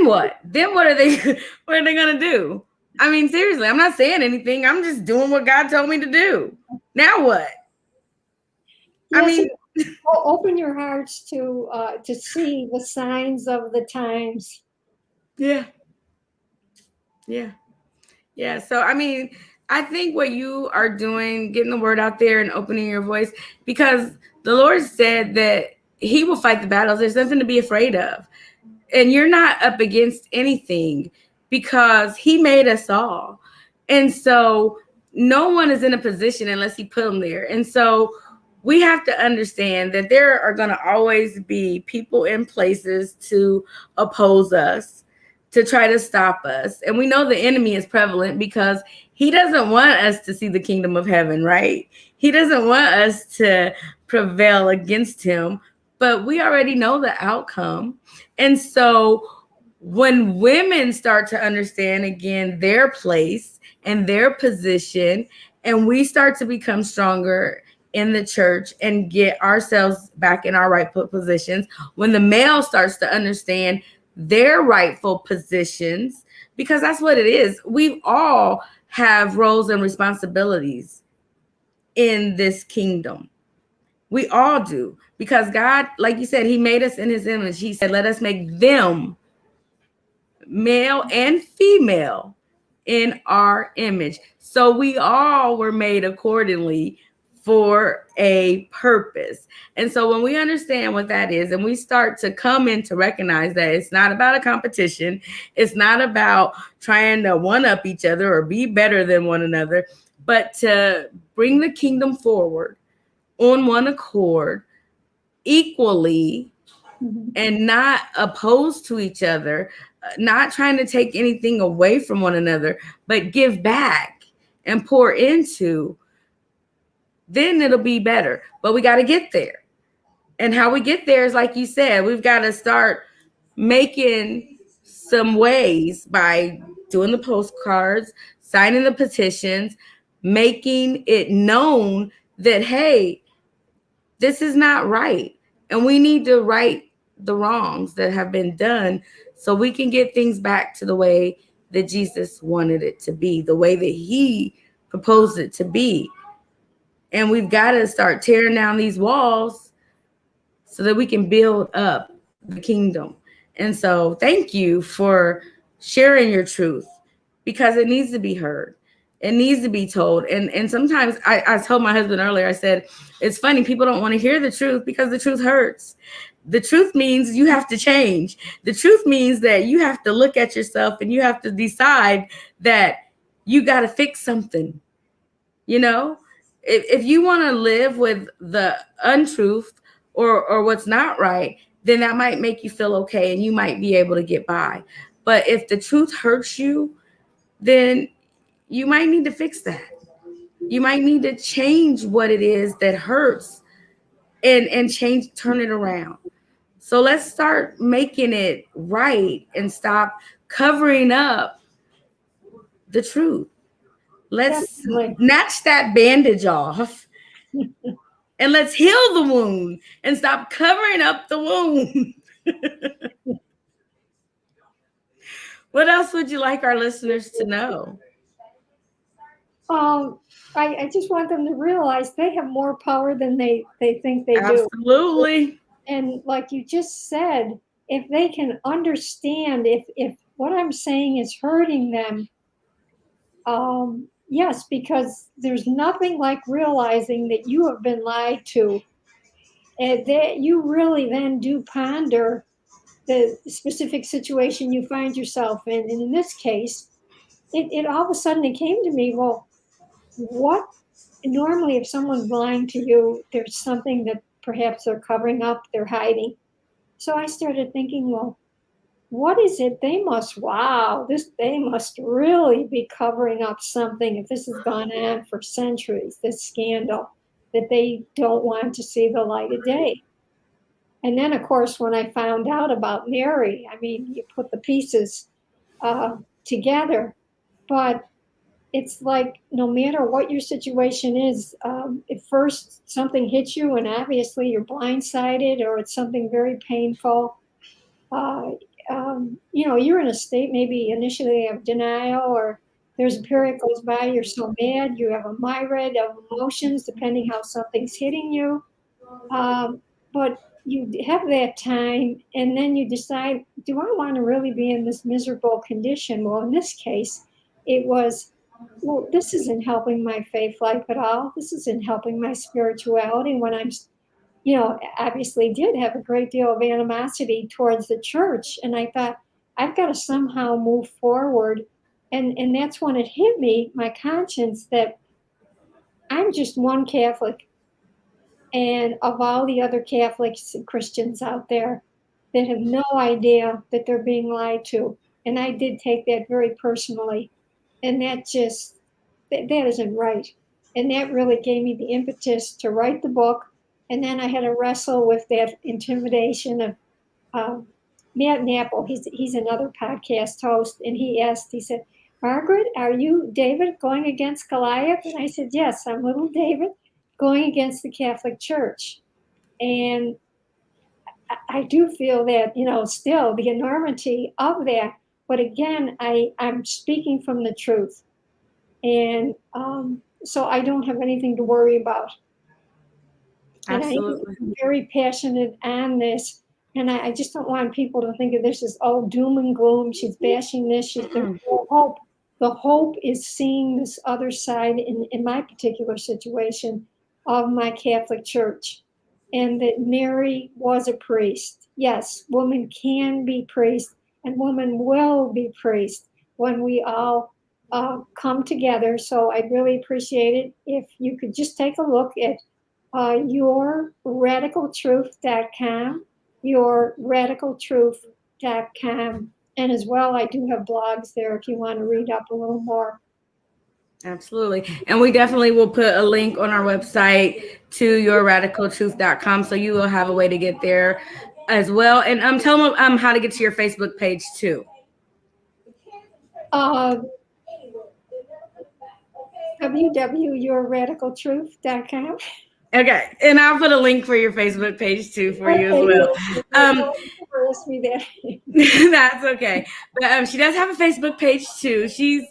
gonna do? I mean, seriously, I'm not saying anything. I'm just doing what God told me to do. Now what? Yes, I mean, open your hearts to see the signs of the times. Yeah. So I mean, I think what you are doing, getting the word out there and opening your voice, because the Lord said that he will fight the battles. There's nothing to be afraid of. And you're not up against anything, because he made us all. And so no one is in a position unless he put them there. And so we have to understand that there are going to always be people in places to oppose us, to try to stop us. And we know the enemy is prevalent, because He doesn't want us to see the kingdom of heaven, right? He doesn't want us to prevail against him, but we already know the outcome. And so when women start to understand again their place and their position, and we start to become stronger in the church and get ourselves back in our rightful positions, when the male starts to understand their rightful positions, because that's what it is. We all have roles and responsibilities in this kingdom. We all do. Because God, like you said, he made us in his image. He said, let us make them, male and female, in our image. So we all were made accordingly for a purpose. And so when we understand what that is and we start to come in to recognize that it's not about a competition, it's not about trying to one up each other or be better than one another, but to bring the kingdom forward on one accord, equally, and not opposed to each other, not trying to take anything away from one another, but give back and pour into, then it'll be better. But we got to get there. And how we get there is, like you said, we've got to start making some ways by doing the postcards, signing the petitions, making it known that, hey, this is not right. And we need to right the wrongs that have been done so we can get things back to the way that Jesus wanted it to be, the way that he proposed it to be. And we've got to start tearing down these walls so that we can build up the kingdom. And so thank you for sharing your truth, because it needs to be heard. It needs to be told. And sometimes I told my husband earlier, I said, it's funny, people don't want to hear the truth because the truth hurts. The truth means you have to change. The truth means that you have to look at yourself and you have to decide that you got to fix something. You know, if you want to live with the untruth or what's not right, then that might make you feel okay and you might be able to get by. But if the truth hurts you, then you might need to fix that. You might need to change what it is that hurts and turn it around. So let's start making it right and stop covering up the truth. Let's Definitely. snatch that bandage off and let's heal the wound and stop covering up the wound. What else would you like our listeners to know? Um, I just want them to realize they have more power than they think they do. Absolutely. And like you just said, if they can understand if what I'm saying is hurting them, yes, because there's nothing like realizing that you have been lied to. And that you really then do ponder the specific situation you find yourself in. And in this case, it all of a sudden it came to me, well, what normally if someone's lying to you, there's something that perhaps they're covering up, they're hiding. So I started thinking, well, what is it? They must really be covering up something if this has gone on for centuries, this scandal, that they don't want to see the light of day. And then, of course, when I found out about Mary, I mean, you put the pieces together, but it's like no matter what your situation is, at first something hits you and obviously you're blindsided or it's something very painful. Uh, you're in a state maybe initially of denial, or there's a period goes by, you're so mad, you have a myriad of emotions depending how something's hitting you. But you have that time and then you decide, do I want to really be in this miserable condition? Well, in this case, it was, well, this isn't helping my faith life at all. This isn't helping my spirituality when I'm, obviously did have a great deal of animosity towards the church. And I thought, I've got to somehow move forward. And that's when it hit me, my conscience, that I'm just one Catholic. And of all the other Catholics and Christians out there that have no idea that they're being lied to. And I did take that very personally. And that just that isn't right. And that really gave me the impetus to write the book. And then I had to wrestle with that intimidation of Matt Napple. He's another podcast host, and he said, "Margaret, are you David going against Goliath?" And I said, "Yes, I'm little David going against the Catholic Church." And I do feel that, still the enormity of that. But again, I'm speaking from the truth. And so I don't have anything to worry about. And Absolutely. I'm very passionate on this. And I just don't want people to think of this as, oh, doom and gloom. She's bashing this. There's no hope. The hope is seeing this other side in my particular situation of my Catholic Church. And that Mary was a priest. Yes, woman can be priest, and woman will be priest when we all come together. So I'd really appreciate it if you could just take a look at yourradicaltruth.com, yourradicaltruth.com. And as well, I do have blogs there if you want to read up a little more. Absolutely. And we definitely will put a link on our website to yourradicaltruth.com, so you will have a way to get there as well. And tell them how to get to your Facebook page too. www.yourradicaltruth.com. Okay, and I'll put a link for your Facebook page too for you as well. Ask me that. That's okay. But she does have a Facebook page too. She's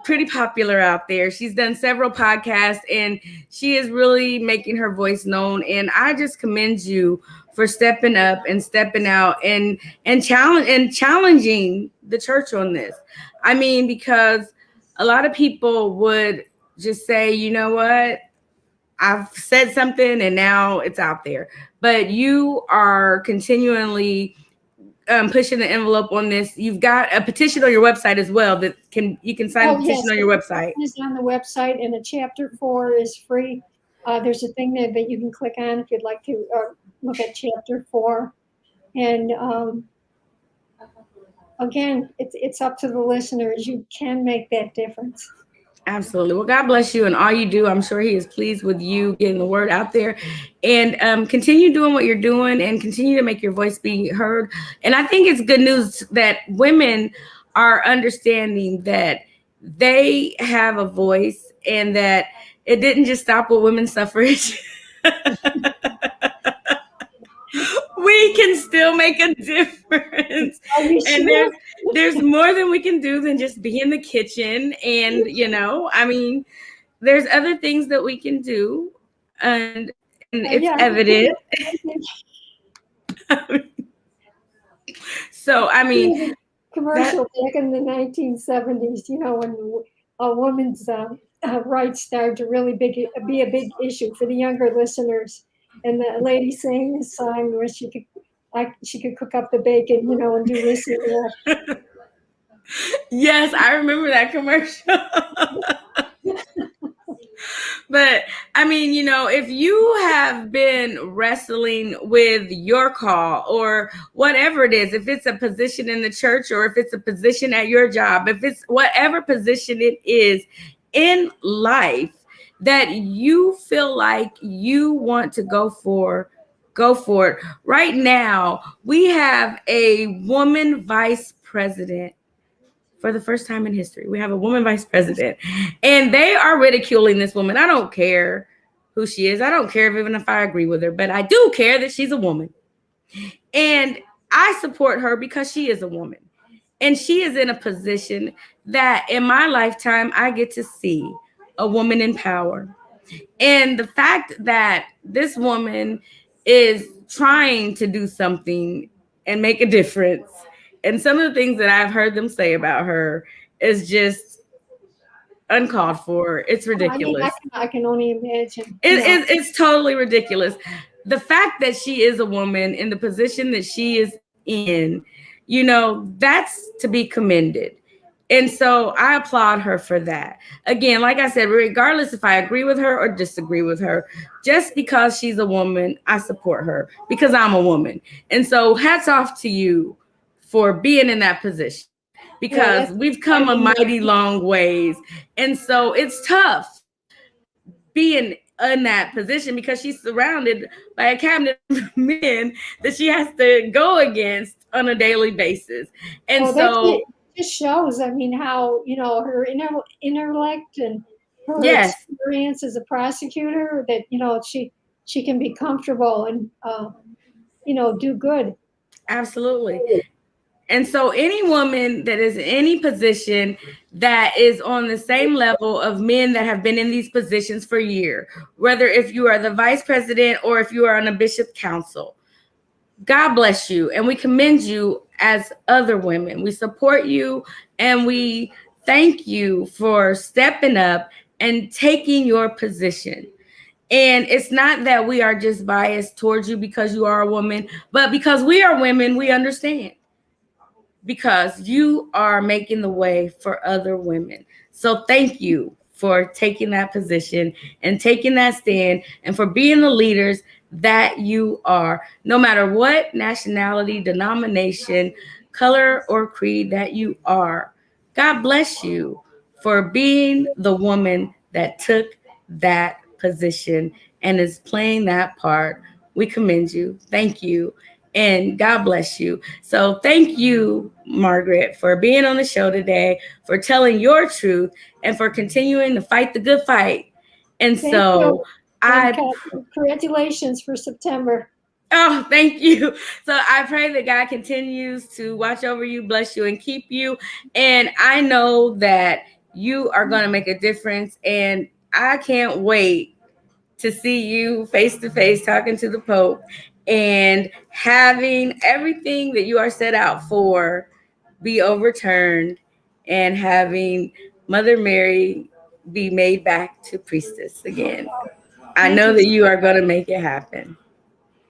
pretty popular out there. She's done several podcasts, and she is really making her voice known. And I just commend you for stepping up and stepping out and challenging the church on this. I mean, because a lot of people would just say, you know what, I've said something and now it's out there. But you are continually pushing the envelope on this. You've got a petition on your website as well that you can sign a petition on your website. It's on the website, and the chapter 4 is free. There's a thing there that you can click on if you'd like to look at chapter 4. And again, it's up to the listeners. You can make that difference. Absolutely. Well, God bless you and all you do. I'm sure he is pleased with you getting the word out there, and continue doing what you're doing and continue to make your voice be heard. And I think it's good news that women are understanding that they have a voice and that it didn't just stop with women's suffrage. We can still make a difference. And there's more than we can do than just be in the kitchen. And, I mean, there's other things that we can do. And it's evident. So, I mean. Commercial back in the 1970s, when a woman's rights started to really be a big issue for the younger listeners. And the lady sang this song where she could cook up the bacon, and do this and that. Yes, I remember that commercial. But I mean, if you have been wrestling with your call or whatever it is, if it's a position in the church or if it's a position at your job, if it's whatever position it is in life that you feel like you want to go for it. Right now, we have a woman vice president. For the first time in history, we have a woman vice president, and they are ridiculing this woman. I don't care who she is. I don't care even if I agree with her, but I do care that she's a woman. And I support her because she is a woman. And she is in a position that in my lifetime, I get to see a woman in power. And the fact that this woman is trying to do something and make a difference, and some of the things that I've heard them say about her is just uncalled for. It's ridiculous. I can only imagine. It's totally ridiculous. The fact that she is a woman in the position that she is in, that's to be commended. And so I applaud her for that. Again, like I said, regardless if I agree with her or disagree with her, just because she's a woman, I support her because I'm a woman. And so hats off to you for being in that position. Yeah, because that's we've come a exciting mighty news. long ways. And so it's tough being in that position because she's surrounded by a cabinet of men that she has to go against on a daily basis. And Well, that's so, it. Just shows, I mean, how, her intellect and her yes, experience as a prosecutor, that, she can be comfortable and, do good. absolutely. And so, any woman that is in any position that is on the same level of men that have been in these positions for years, whether if you are the vice president or if you are on a bishop council, God bless you. And we commend you as other women. We support you and we thank you for stepping up and taking your position. And it's not that we are just biased towards you because you are a woman, but because we are women, we understand because you are making the way for other women. So thank you for taking that position and taking that stand and for being the leaders that you are, no matter what nationality, denomination, color, or creed that you are. God bless you for being the woman that took that position and is playing that part. We commend you. Thank you. And God bless you. So thank you, Margaret, for being on the show today, for telling your truth, and for continuing to fight the good fight. And Thank you. so And I congratulations for September. Oh, thank you. So I pray that God continues to watch over you, bless you, and keep you. And I know that you are going to make a difference. And I can't wait to see you face to face talking to the Pope and having everything that you are set out for be overturned and having Mother Mary be made back to priestess again. I Thank know you. that you are going to make it happen.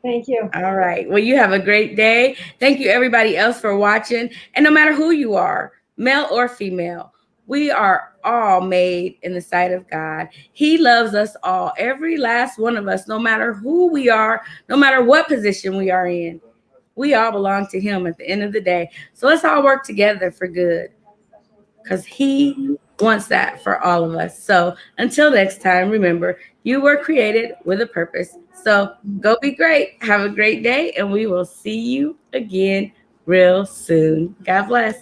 Thank you. All right. Well, you have a great day. Thank you, everybody else, for watching. And no matter who you are, male or female, we are all made in the sight of God. He loves us all, every last one of us, no matter who we are, no matter what position we are in. We all belong to Him at the end of the day. So let's all work together for good because He wants that for all of us. So until next time, remember, you were created with a purpose. So go be great. Have a great day, and we will see you again real soon. God bless.